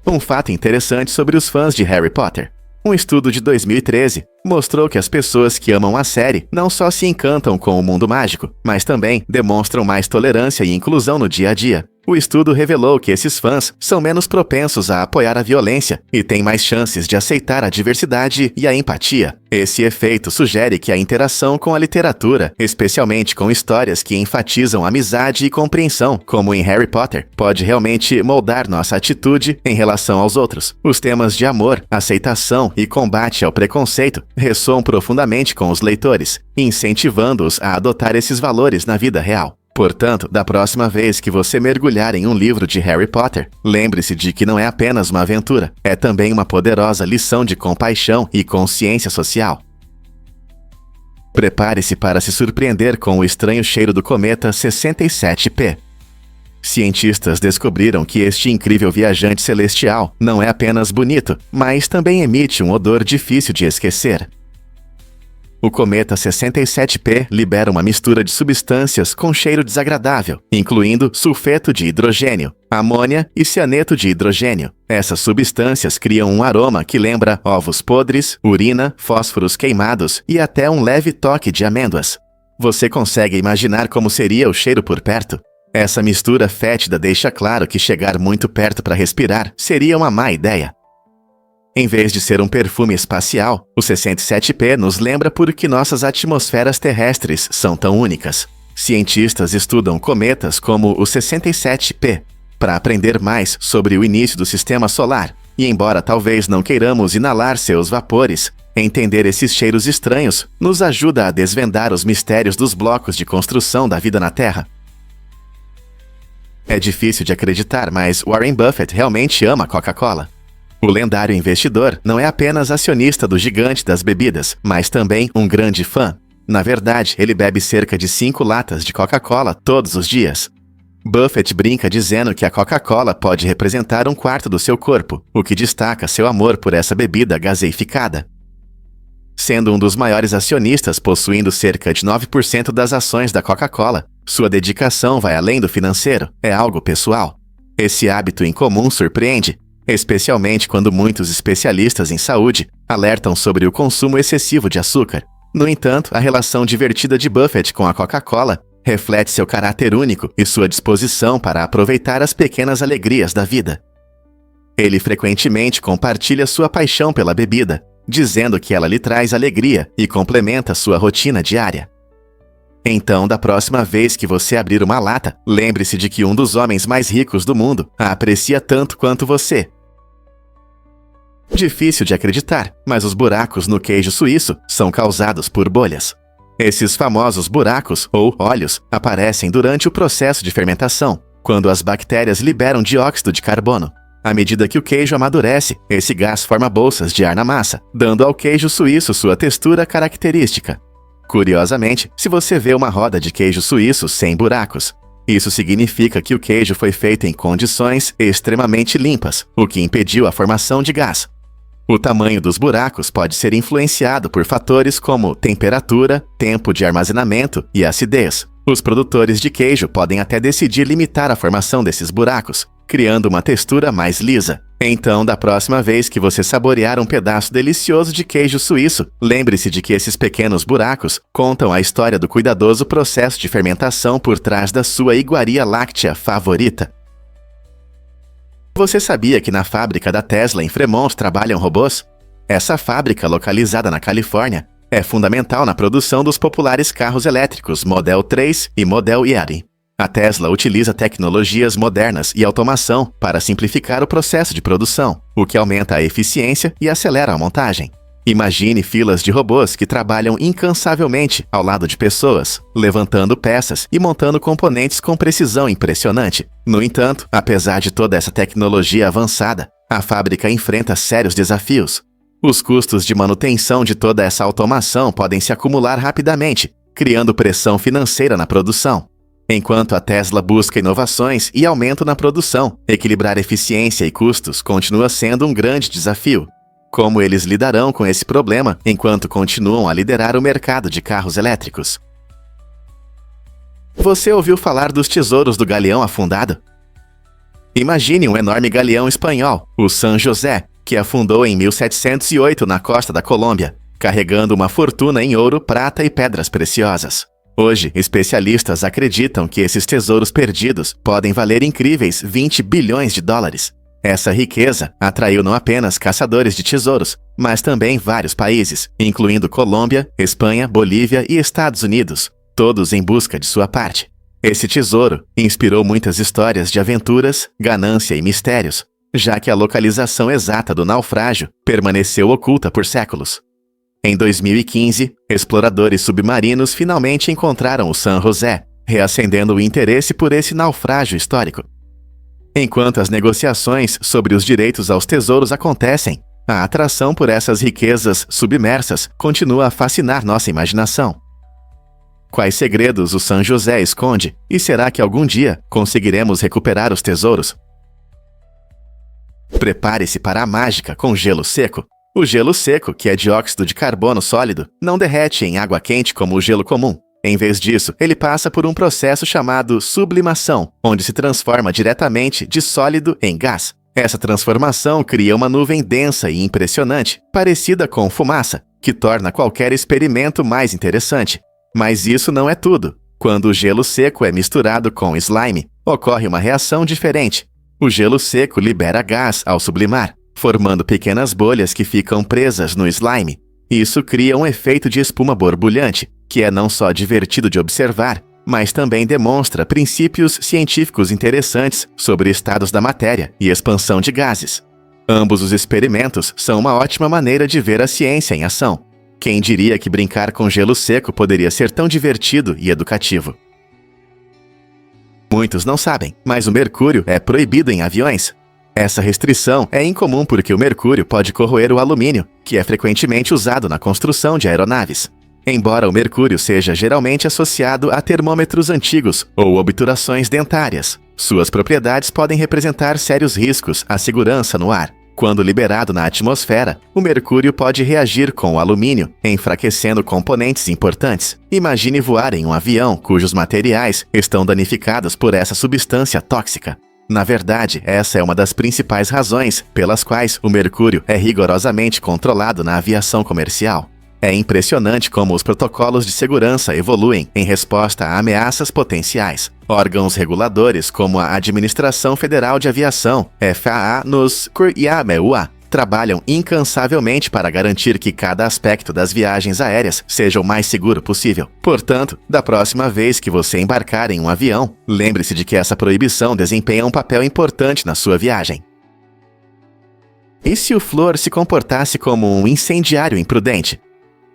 Speaker 1: Um fato interessante sobre os fãs de Harry Potter. Um estudo de 2013 mostrou que as pessoas que amam a série não só se encantam com o mundo mágico, mas também demonstram mais tolerância e inclusão no dia a dia. O estudo revelou que esses fãs são menos propensos a apoiar a violência e têm mais chances de aceitar a diversidade e a empatia. Esse efeito sugere que a interação com a literatura, especialmente com histórias que enfatizam amizade e compreensão, como em Harry Potter, pode realmente moldar nossa atitude em relação aos outros. Os temas de amor, aceitação e combate ao preconceito ressoam profundamente com os leitores, incentivando-os a adotar esses valores na vida real. Portanto, da próxima vez que você mergulhar em um livro de Harry Potter, lembre-se de que não é apenas uma aventura, é também uma poderosa lição de compaixão e consciência social. Prepare-se para se surpreender com o estranho cheiro do cometa 67P. Cientistas descobriram que este incrível viajante celestial não é apenas bonito, mas também emite um odor difícil de esquecer. O cometa 67P libera uma mistura de substâncias com cheiro desagradável, incluindo sulfeto de hidrogênio, amônia e cianeto de hidrogênio. Essas substâncias criam um aroma que lembra ovos podres, urina, fósforos queimados e até um leve toque de amêndoas. Você consegue imaginar como seria o cheiro por perto? Essa mistura fétida deixa claro que chegar muito perto para respirar seria uma má ideia. Em vez de ser um perfume espacial, o 67P nos lembra por que nossas atmosferas terrestres são tão únicas. Cientistas estudam cometas como o 67P para aprender mais sobre o início do sistema solar, e embora talvez não queiramos inalar seus vapores, entender esses cheiros estranhos nos ajuda a desvendar os mistérios dos blocos de construção da vida na Terra. É difícil de acreditar, mas Warren Buffett realmente ama Coca-Cola. O lendário investidor não é apenas acionista do gigante das bebidas, mas também um grande fã. Na verdade, ele bebe cerca de 5 latas de Coca-Cola todos os dias. Buffett brinca dizendo que a Coca-Cola pode representar um quarto do seu corpo, o que destaca seu amor por essa bebida gaseificada. Sendo um dos maiores acionistas, possuindo cerca de 9% das ações da Coca-Cola, sua dedicação vai além do financeiro, é algo pessoal. Esse hábito incomum surpreende, especialmente quando muitos especialistas em saúde alertam sobre o consumo excessivo de açúcar. No entanto, a relação divertida de Buffett com a Coca-Cola reflete seu caráter único e sua disposição para aproveitar as pequenas alegrias da vida. Ele frequentemente compartilha sua paixão pela bebida, dizendo que ela lhe traz alegria e complementa sua rotina diária. Então, da próxima vez que você abrir uma lata, lembre-se de que um dos homens mais ricos do mundo a aprecia tanto quanto você. Difícil de acreditar, mas os buracos no queijo suíço são causados por bolhas. Esses famosos buracos, ou olhos, aparecem durante o processo de fermentação, quando as bactérias liberam dióxido de carbono. À medida que o queijo amadurece, esse gás forma bolsas de ar na massa, dando ao queijo suíço sua textura característica. Curiosamente, se você vê uma roda de queijo suíço sem buracos, isso significa que o queijo foi feito em condições extremamente limpas, o que impediu a formação de gás. O tamanho dos buracos pode ser influenciado por fatores como temperatura, tempo de armazenamento e acidez. Os produtores de queijo podem até decidir limitar a formação desses buracos, criando uma textura mais lisa. Então, da próxima vez que você saborear um pedaço delicioso de queijo suíço, lembre-se de que esses pequenos buracos contam a história do cuidadoso processo de fermentação por trás da sua iguaria láctea favorita. Você sabia que na fábrica da Tesla em Fremont trabalham robôs? Essa fábrica, localizada na Califórnia, é fundamental na produção dos populares carros elétricos Model 3 e Model Y. A Tesla utiliza tecnologias modernas e automação para simplificar o processo de produção, o que aumenta a eficiência e acelera a montagem. Imagine filas de robôs que trabalham incansavelmente ao lado de pessoas, levantando peças e montando componentes com precisão impressionante. No entanto, apesar de toda essa tecnologia avançada, a fábrica enfrenta sérios desafios. Os custos de manutenção de toda essa automação podem se acumular rapidamente, criando pressão financeira na produção. Enquanto a Tesla busca inovações e aumento na produção, equilibrar eficiência e custos continua sendo um grande desafio. Como eles lidarão com esse problema enquanto continuam a liderar o mercado de carros elétricos? Você ouviu falar dos tesouros do galeão afundado? Imagine um enorme galeão espanhol, o San José, que afundou em 1708 na costa da Colômbia, carregando uma fortuna em ouro, prata e pedras preciosas. Hoje, especialistas acreditam que esses tesouros perdidos podem valer incríveis 20 bilhões de dólares. Essa riqueza atraiu não apenas caçadores de tesouros, mas também vários países, incluindo Colômbia, Espanha, Bolívia e Estados Unidos, todos em busca de sua parte. Esse tesouro inspirou muitas histórias de aventuras, ganância e mistérios, já que a localização exata do naufrágio permaneceu oculta por séculos. Em 2015, exploradores submarinos finalmente encontraram o San José, reacendendo o interesse por esse naufrágio histórico. Enquanto as negociações sobre os direitos aos tesouros acontecem, a atração por essas riquezas submersas continua a fascinar nossa imaginação. Quais segredos o San José esconde, e será que algum dia conseguiremos recuperar os tesouros? Prepare-se para a mágica com gelo seco. O gelo seco, que é dióxido de carbono sólido, não derrete em água quente como o gelo comum. Em vez disso, ele passa por um processo chamado sublimação, onde se transforma diretamente de sólido em gás. Essa transformação cria uma nuvem densa e impressionante, parecida com fumaça, que torna qualquer experimento mais interessante. Mas isso não é tudo. Quando o gelo seco é misturado com slime, ocorre uma reação diferente. O gelo seco libera gás ao sublimar, formando pequenas bolhas que ficam presas no slime. Isso cria um efeito de espuma borbulhante, que é não só divertido de observar, mas também demonstra princípios científicos interessantes sobre estados da matéria e expansão de gases. Ambos os experimentos são uma ótima maneira de ver a ciência em ação. Quem diria que brincar com gelo seco poderia ser tão divertido e educativo? Muitos não sabem, mas o mercúrio é proibido em aviões. Essa restrição é incomum porque o mercúrio pode corroer o alumínio, que é frequentemente usado na construção de aeronaves. Embora o mercúrio seja geralmente associado a termômetros antigos ou obturações dentárias, suas propriedades podem representar sérios riscos à segurança no ar. Quando liberado na atmosfera, o mercúrio pode reagir com o alumínio, enfraquecendo componentes importantes. Imagine voar em um avião cujos materiais estão danificados por essa substância tóxica. Na verdade, essa é uma das principais razões pelas quais o mercúrio é rigorosamente controlado na aviação comercial. É impressionante como os protocolos de segurança evoluem em resposta a ameaças potenciais. Órgãos reguladores como a Administração Federal de Aviação, FAA, nos CRIAMEUA, trabalham incansavelmente para garantir que cada aspecto das viagens aéreas seja o mais seguro possível. Portanto, da próxima vez que você embarcar em um avião, lembre-se de que essa proibição desempenha um papel importante na sua viagem. E se o flúor se comportasse como um incendiário imprudente?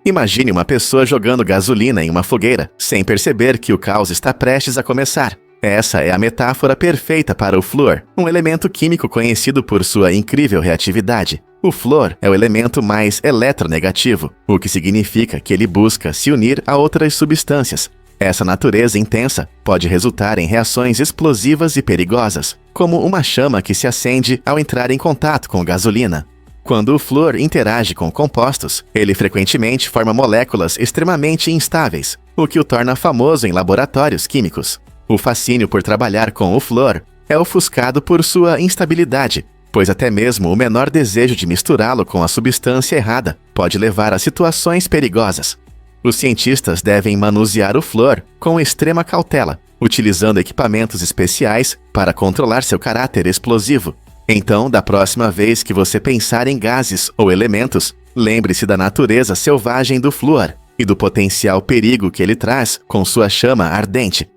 Speaker 1: Imagine uma pessoa jogando gasolina em uma fogueira, sem perceber que o caos está prestes a começar. Essa é a metáfora perfeita para o flúor, um elemento químico conhecido por sua incrível reatividade. O flúor é o elemento mais eletronegativo, o que significa que ele busca se unir a outras substâncias. Essa natureza intensa pode resultar em reações explosivas e perigosas, como uma chama que se acende ao entrar em contato com gasolina. Quando o flúor interage com compostos, ele frequentemente forma moléculas extremamente instáveis, o que o torna famoso em laboratórios químicos. O fascínio por trabalhar com o flúor é ofuscado por sua instabilidade, pois até mesmo o menor desejo de misturá-lo com a substância errada pode levar a situações perigosas. Os cientistas devem manusear o flúor com extrema cautela, utilizando equipamentos especiais para controlar seu caráter explosivo. Então, da próxima vez que você pensar em gases ou elementos, lembre-se da natureza selvagem do flúor e do potencial perigo que ele traz com sua chama ardente.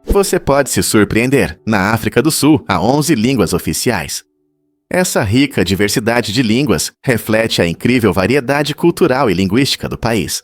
Speaker 1: Você pode se surpreender. Na África do Sul, há 11 línguas oficiais. Essa rica diversidade de línguas reflete a incrível variedade cultural e linguística do país.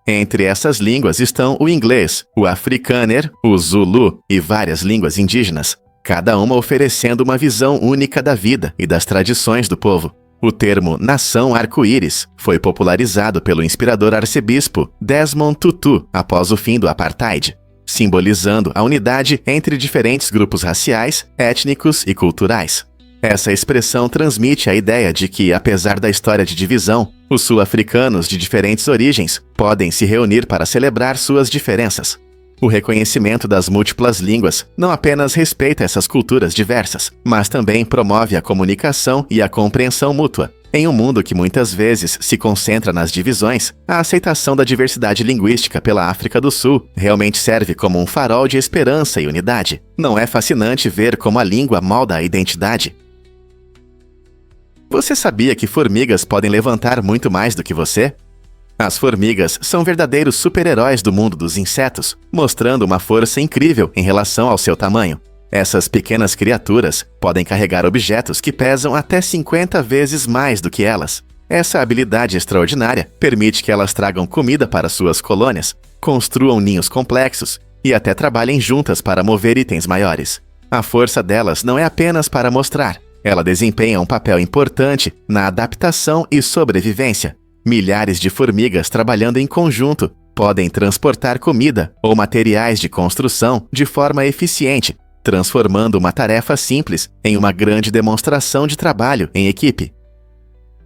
Speaker 1: Entre essas línguas estão o inglês, o afrikaner, o zulu e várias línguas indígenas, cada uma oferecendo uma visão única da vida e das tradições do povo. O termo Nação Arco-Íris foi popularizado pelo inspirador arcebispo Desmond Tutu após o fim do apartheid, simbolizando a unidade entre diferentes grupos raciais, étnicos e culturais. Essa expressão transmite a ideia de que, apesar da história de divisão, os sul-africanos de diferentes origens podem se reunir para celebrar suas diferenças. O reconhecimento das múltiplas línguas não apenas respeita essas culturas diversas, mas também promove a comunicação e a compreensão mútua. Em um mundo que muitas vezes se concentra nas divisões, a aceitação da diversidade linguística pela África do Sul realmente serve como um farol de esperança e unidade. Não é fascinante ver como a língua molda a identidade? Você sabia que formigas podem levantar muito mais do que você? As formigas são verdadeiros super-heróis do mundo dos insetos, mostrando uma força incrível em relação ao seu tamanho. Essas pequenas criaturas podem carregar objetos que pesam até 50 vezes mais do que elas. Essa habilidade extraordinária permite que elas tragam comida para suas colônias, construam ninhos complexos e até trabalhem juntas para mover itens maiores. A força delas não é apenas para mostrar. Ela desempenha um papel importante na adaptação e sobrevivência. Milhares de formigas trabalhando em conjunto podem transportar comida ou materiais de construção de forma eficiente, transformando uma tarefa simples em uma grande demonstração de trabalho em equipe.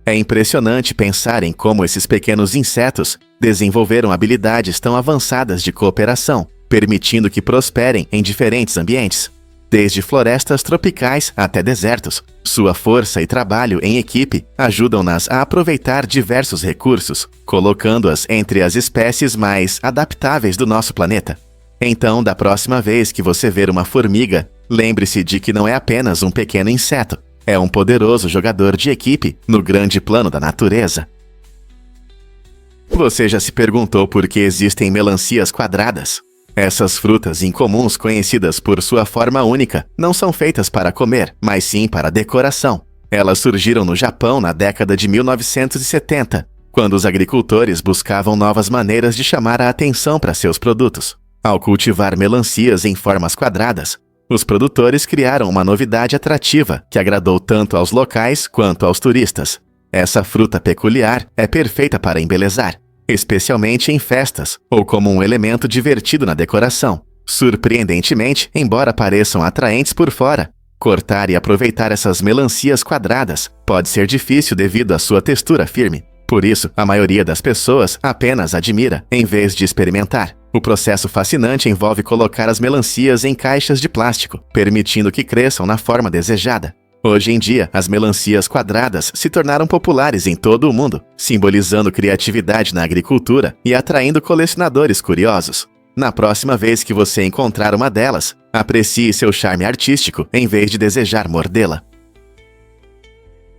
Speaker 1: É impressionante pensar em como esses pequenos insetos desenvolveram habilidades tão avançadas de cooperação, permitindo que prosperem em diferentes ambientes. Desde florestas tropicais até desertos, sua força e trabalho em equipe ajudam-nas a aproveitar diversos recursos, colocando-as entre as espécies mais adaptáveis do nosso planeta. Então, da próxima vez que você ver uma formiga, lembre-se de que não é apenas um pequeno inseto, é um poderoso jogador de equipe no grande plano da natureza. Você já se perguntou por que existem melancias quadradas? Essas frutas incomuns, conhecidas por sua forma única, não são feitas para comer, mas sim para decoração. Elas surgiram no Japão na década de 1970, quando os agricultores buscavam novas maneiras de chamar a atenção para seus produtos. Ao cultivar melancias em formas quadradas, os produtores criaram uma novidade atrativa que agradou tanto aos locais quanto aos turistas. Essa fruta peculiar é perfeita para embelezar, especialmente em festas ou como um elemento divertido na decoração. Surpreendentemente, embora pareçam atraentes por fora, cortar e aproveitar essas melancias quadradas pode ser difícil devido à sua textura firme. Por isso, a maioria das pessoas apenas admira, em vez de experimentar. O processo fascinante envolve colocar as melancias em caixas de plástico, permitindo que cresçam na forma desejada. Hoje em dia, as melancias quadradas se tornaram populares em todo o mundo, simbolizando criatividade na agricultura e atraindo colecionadores curiosos. Na próxima vez que você encontrar uma delas, aprecie seu charme artístico em vez de desejar mordê-la.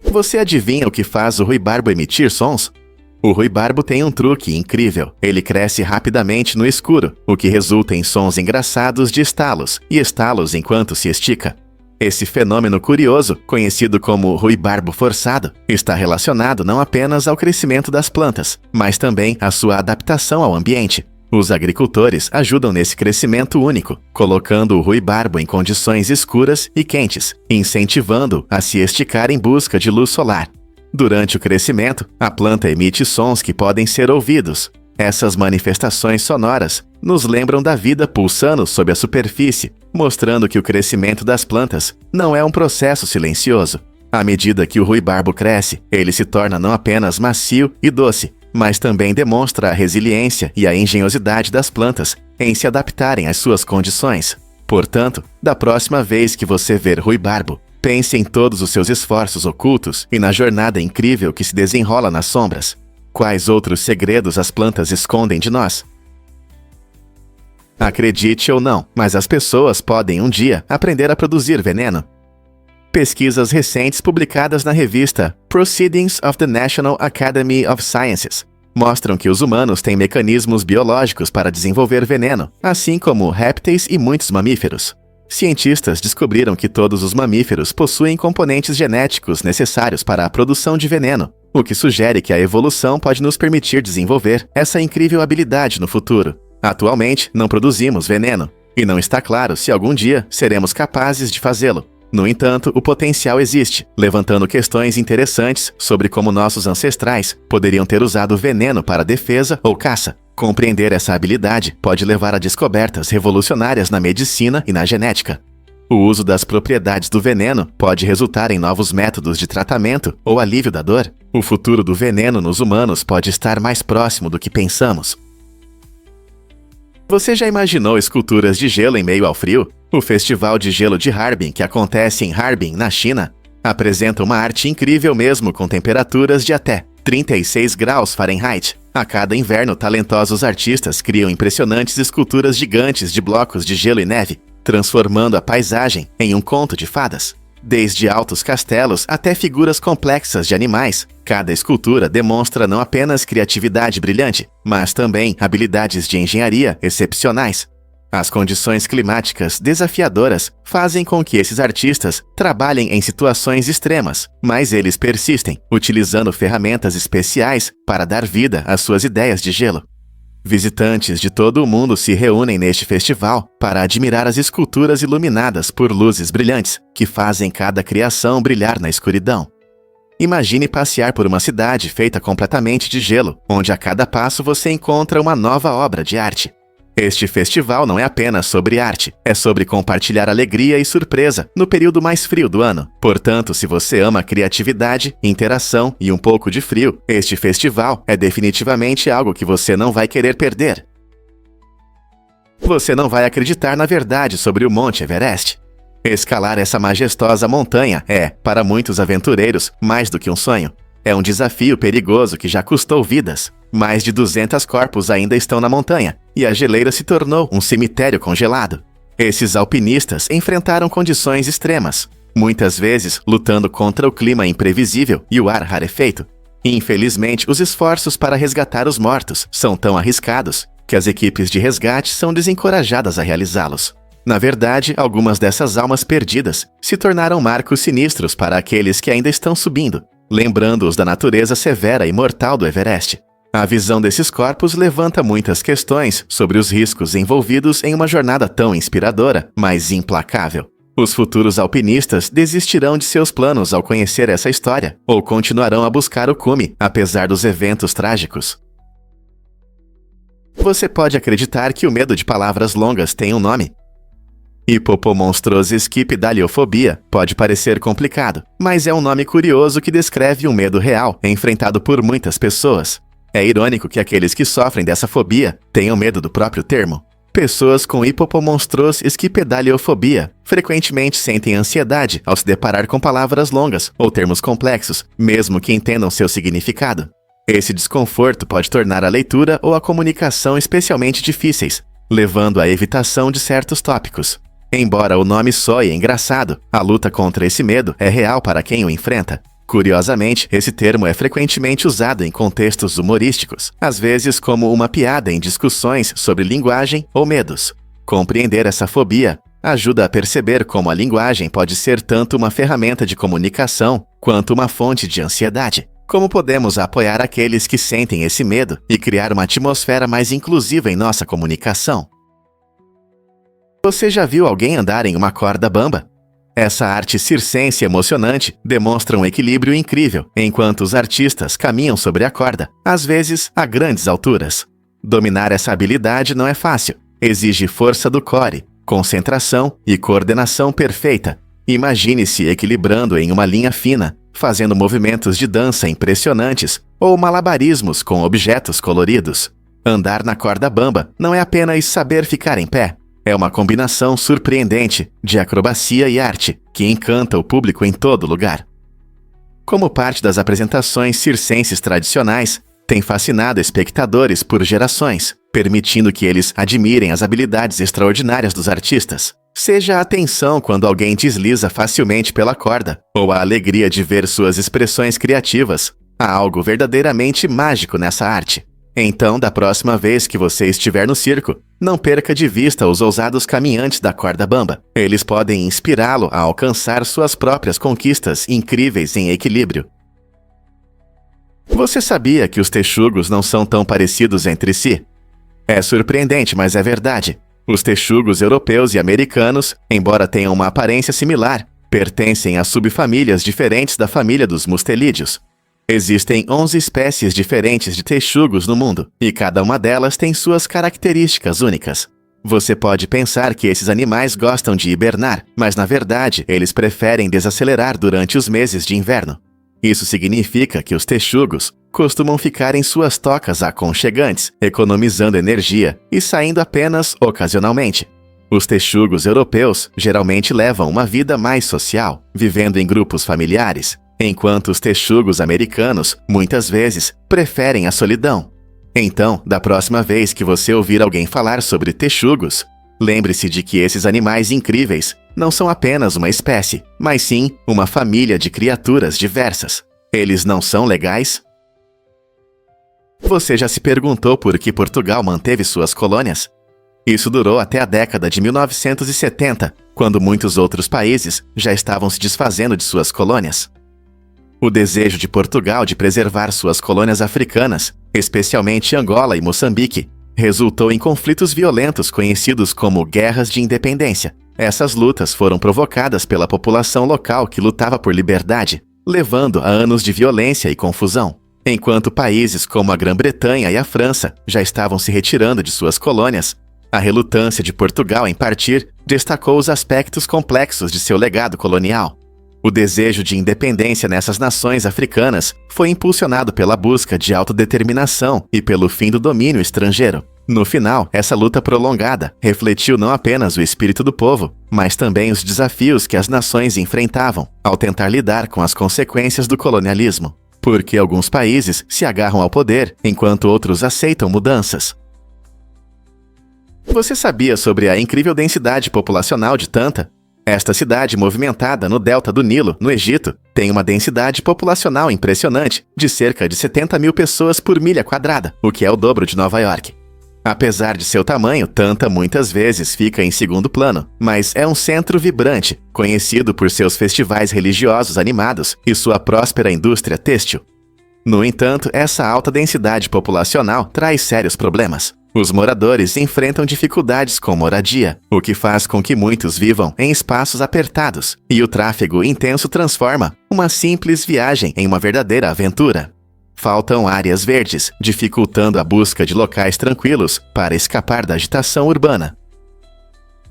Speaker 1: Você adivinha o que faz o ruibarbo emitir sons? O ruibarbo tem um truque incrível. Ele cresce rapidamente no escuro, o que resulta em sons engraçados de estalos e estalos enquanto se estica. Esse fenômeno curioso, conhecido como ruibarbo forçado, está relacionado não apenas ao crescimento das plantas, mas também à sua adaptação ao ambiente. Os agricultores ajudam nesse crescimento único, colocando o ruibarbo em condições escuras e quentes, incentivando-o a se esticar em busca de luz solar. Durante o crescimento, a planta emite sons que podem ser ouvidos. Essas manifestações sonoras nos lembram da vida pulsando sob a superfície, mostrando que o crescimento das plantas não é um processo silencioso. À medida que o ruibarbo cresce, ele se torna não apenas macio e doce, mas também demonstra a resiliência e a engenhosidade das plantas em se adaptarem às suas condições. Portanto, da próxima vez que você ver ruibarbo, pense em todos os seus esforços ocultos e na jornada incrível que se desenrola nas sombras. Quais outros segredos as plantas escondem de nós? Acredite ou não, mas as pessoas podem um dia aprender a produzir veneno. Pesquisas recentes publicadas na revista Proceedings of the National Academy of Sciences mostram que os humanos têm mecanismos biológicos para desenvolver veneno, assim como répteis e muitos mamíferos. Cientistas descobriram que todos os mamíferos possuem componentes genéticos necessários para a produção de veneno, o que sugere que a evolução pode nos permitir desenvolver essa incrível habilidade no futuro. Atualmente, não produzimos veneno, e não está claro se algum dia seremos capazes de fazê-lo. No entanto, o potencial existe, levantando questões interessantes sobre como nossos ancestrais poderiam ter usado veneno para defesa ou caça. Compreender essa habilidade pode levar a descobertas revolucionárias na medicina e na genética. O uso das propriedades do veneno pode resultar em novos métodos de tratamento ou alívio da dor. O futuro do veneno nos humanos pode estar mais próximo do que pensamos. Você já imaginou esculturas de gelo em meio ao frio? O Festival de Gelo de Harbin, que acontece em Harbin, na China, apresenta uma arte incrível mesmo com temperaturas de até 36 graus Fahrenheit. A cada inverno, talentosos artistas criam impressionantes esculturas gigantes de blocos de gelo e neve, transformando a paisagem em um conto de fadas. Desde altos castelos até figuras complexas de animais, cada escultura demonstra não apenas criatividade brilhante, mas também habilidades de engenharia excepcionais. As condições climáticas desafiadoras fazem com que esses artistas trabalhem em situações extremas, mas eles persistem, utilizando ferramentas especiais para dar vida às suas ideias de gelo. Visitantes de todo o mundo se reúnem neste festival para admirar as esculturas iluminadas por luzes brilhantes, que fazem cada criação brilhar na escuridão. Imagine passear por uma cidade feita completamente de gelo, onde a cada passo você encontra uma nova obra de arte. Este festival não é apenas sobre arte, é sobre compartilhar alegria e surpresa no período mais frio do ano. Portanto, se você ama criatividade, interação e um pouco de frio, este festival é definitivamente algo que você não vai querer perder. Você não vai acreditar na verdade sobre o Monte Everest. Escalar essa majestosa montanha é, para muitos aventureiros, mais do que um sonho. É um desafio perigoso que já custou vidas. Mais de 200 corpos ainda estão na montanha, e a geleira se tornou um cemitério congelado. Esses alpinistas enfrentaram condições extremas, muitas vezes lutando contra o clima imprevisível e o ar rarefeito. Infelizmente, os esforços para resgatar os mortos são tão arriscados que as equipes de resgate são desencorajadas a realizá-los. Na verdade, algumas dessas almas perdidas se tornaram marcos sinistros para aqueles que ainda estão subindo, lembrando-os da natureza severa e mortal do Everest. A visão desses corpos levanta muitas questões sobre os riscos envolvidos em uma jornada tão inspiradora, mas implacável. Os futuros alpinistas desistirão de seus planos ao conhecer essa história, ou continuarão a buscar o cume, apesar dos eventos trágicos. Você pode acreditar que o medo de palavras longas tem um nome? Hipopomonstrosesquipedaliofobia pode parecer complicado, mas é um nome curioso que descreve um medo real enfrentado por muitas pessoas. É irônico que aqueles que sofrem dessa fobia tenham medo do próprio termo. Pessoas com hipopomonstrosesquipedaliofobia frequentemente sentem ansiedade ao se deparar com palavras longas ou termos complexos, mesmo que entendam seu significado. Esse desconforto pode tornar a leitura ou a comunicação especialmente difíceis, levando à evitação de certos tópicos. Embora o nome soe engraçado, a luta contra esse medo é real para quem o enfrenta. Curiosamente, esse termo é frequentemente usado em contextos humorísticos, às vezes como uma piada em discussões sobre linguagem ou medos. Compreender essa fobia ajuda a perceber como a linguagem pode ser tanto uma ferramenta de comunicação quanto uma fonte de ansiedade. Como podemos apoiar aqueles que sentem esse medo e criar uma atmosfera mais inclusiva em nossa comunicação? Você já viu alguém andar em uma corda bamba? Essa arte circense emocionante demonstra um equilíbrio incrível enquanto os artistas caminham sobre a corda, às vezes a grandes alturas. Dominar essa habilidade não é fácil. Exige força do core, concentração e coordenação perfeita. Imagine-se equilibrando em uma linha fina, fazendo movimentos de dança impressionantes ou malabarismos com objetos coloridos. Andar na corda bamba não é apenas saber ficar em pé. É uma combinação surpreendente de acrobacia e arte que encanta o público em todo lugar. Como parte das apresentações circenses tradicionais, tem fascinado espectadores por gerações, permitindo que eles admirem as habilidades extraordinárias dos artistas. Seja a tensão quando alguém desliza facilmente pela corda, ou a alegria de ver suas expressões criativas, há algo verdadeiramente mágico nessa arte. Então, da próxima vez que você estiver no circo, não perca de vista os ousados caminhantes da corda bamba. Eles podem inspirá-lo a alcançar suas próprias conquistas incríveis em equilíbrio. Você sabia que os texugos não são tão parecidos entre si? É surpreendente, mas é verdade. Os texugos europeus e americanos, embora tenham uma aparência similar, pertencem a subfamílias diferentes da família dos mustelídeos. Existem 11 espécies diferentes de texugos no mundo, e cada uma delas tem suas características únicas. Você pode pensar que esses animais gostam de hibernar, mas na verdade eles preferem desacelerar durante os meses de inverno. Isso significa que os texugos costumam ficar em suas tocas aconchegantes, economizando energia e saindo apenas ocasionalmente. Os texugos europeus geralmente levam uma vida mais social, vivendo em grupos familiares, enquanto os texugos americanos, muitas vezes, preferem a solidão. Então, da próxima vez que você ouvir alguém falar sobre texugos, lembre-se de que esses animais incríveis não são apenas uma espécie, mas sim uma família de criaturas diversas. Eles não são legais? Você já se perguntou por que Portugal manteve suas colônias? Isso durou até a década de 1970, quando muitos outros países já estavam se desfazendo de suas colônias. O desejo de Portugal de preservar suas colônias africanas, especialmente Angola e Moçambique, resultou em conflitos violentos conhecidos como guerras de independência. Essas lutas foram provocadas pela população local que lutava por liberdade, levando a anos de violência e confusão. Enquanto países como a Grã-Bretanha e a França já estavam se retirando de suas colônias, a relutância de Portugal em partir destacou os aspectos complexos de seu legado colonial. O desejo de independência nessas nações africanas foi impulsionado pela busca de autodeterminação e pelo fim do domínio estrangeiro. No final, essa luta prolongada refletiu não apenas o espírito do povo, mas também os desafios que as nações enfrentavam ao tentar lidar com as consequências do colonialismo. Porque alguns países se agarram ao poder, enquanto outros aceitam mudanças. Você sabia sobre a incrível densidade populacional de Tanta? Esta cidade movimentada no delta do Nilo, no Egito, tem uma densidade populacional impressionante, de cerca de 70 mil pessoas por milha quadrada, o que é o dobro de Nova York. Apesar de seu tamanho, Tanta muitas vezes fica em segundo plano, mas é um centro vibrante, conhecido por seus festivais religiosos animados e sua próspera indústria têxtil. No entanto, essa alta densidade populacional traz sérios problemas. Os moradores enfrentam dificuldades com moradia, o que faz com que muitos vivam em espaços apertados, e o tráfego intenso transforma uma simples viagem em uma verdadeira aventura. Faltam áreas verdes, dificultando a busca de locais tranquilos para escapar da agitação urbana.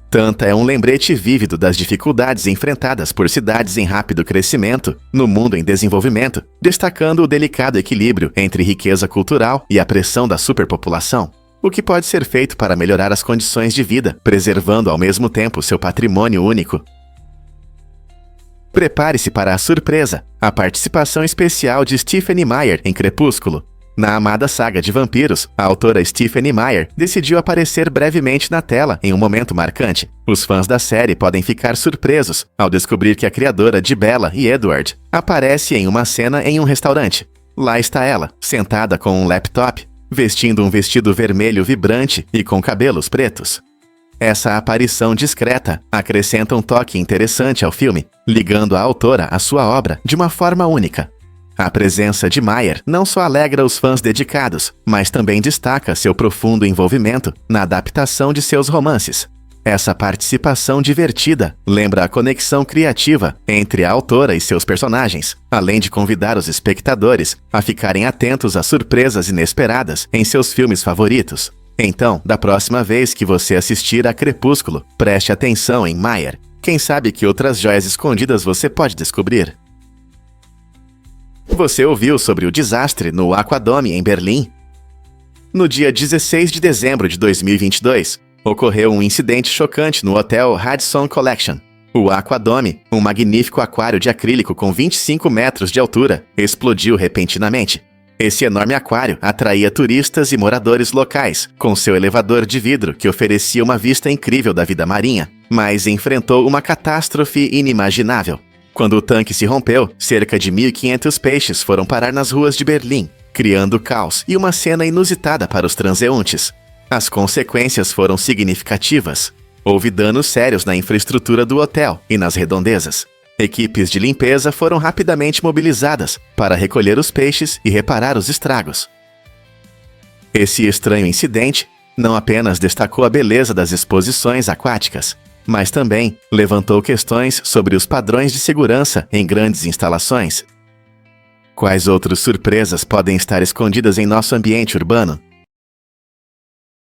Speaker 1: Tanta é um lembrete vívido das dificuldades enfrentadas por cidades em rápido crescimento no mundo em desenvolvimento, destacando o delicado equilíbrio entre riqueza cultural e a pressão da superpopulação. O que pode ser feito para melhorar as condições de vida, preservando ao mesmo tempo seu patrimônio único? Prepare-se para a surpresa, a participação especial de Stephenie Meyer em Crepúsculo. Na amada saga de vampiros, a autora Stephenie Meyer decidiu aparecer brevemente na tela em um momento marcante. Os fãs da série podem ficar surpresos ao descobrir que a criadora de Bella e Edward aparece em uma cena em um restaurante. Lá está ela, sentada com um laptop, vestindo um vestido vermelho vibrante e com cabelos pretos. Essa aparição discreta acrescenta um toque interessante ao filme, ligando a autora à sua obra de uma forma única. A presença de Meyer não só alegra os fãs dedicados, mas também destaca seu profundo envolvimento na adaptação de seus romances. Essa participação divertida lembra a conexão criativa entre a autora e seus personagens, além de convidar os espectadores a ficarem atentos a surpresas inesperadas em seus filmes favoritos. Então, da próxima vez que você assistir a Crepúsculo, preste atenção em Meyer. Quem sabe que outras joias escondidas você pode descobrir. Você ouviu sobre o desastre no Aquadome em Berlim? No dia 16 de dezembro de 2022, ocorreu um incidente chocante no hotel Radisson Collection. O Aquadome, um magnífico aquário de acrílico com 25 metros de altura, explodiu repentinamente. Esse enorme aquário atraía turistas e moradores locais, com seu elevador de vidro que oferecia uma vista incrível da vida marinha, mas enfrentou uma catástrofe inimaginável. Quando o tanque se rompeu, cerca de 1.500 peixes foram parar nas ruas de Berlim, criando caos e uma cena inusitada para os transeuntes. As consequências foram significativas. Houve danos sérios na infraestrutura do hotel e nas redondezas. Equipes de limpeza foram rapidamente mobilizadas para recolher os peixes e reparar os estragos. Esse estranho incidente não apenas destacou a beleza das exposições aquáticas, mas também levantou questões sobre os padrões de segurança em grandes instalações. Quais outras surpresas podem estar escondidas em nosso ambiente urbano?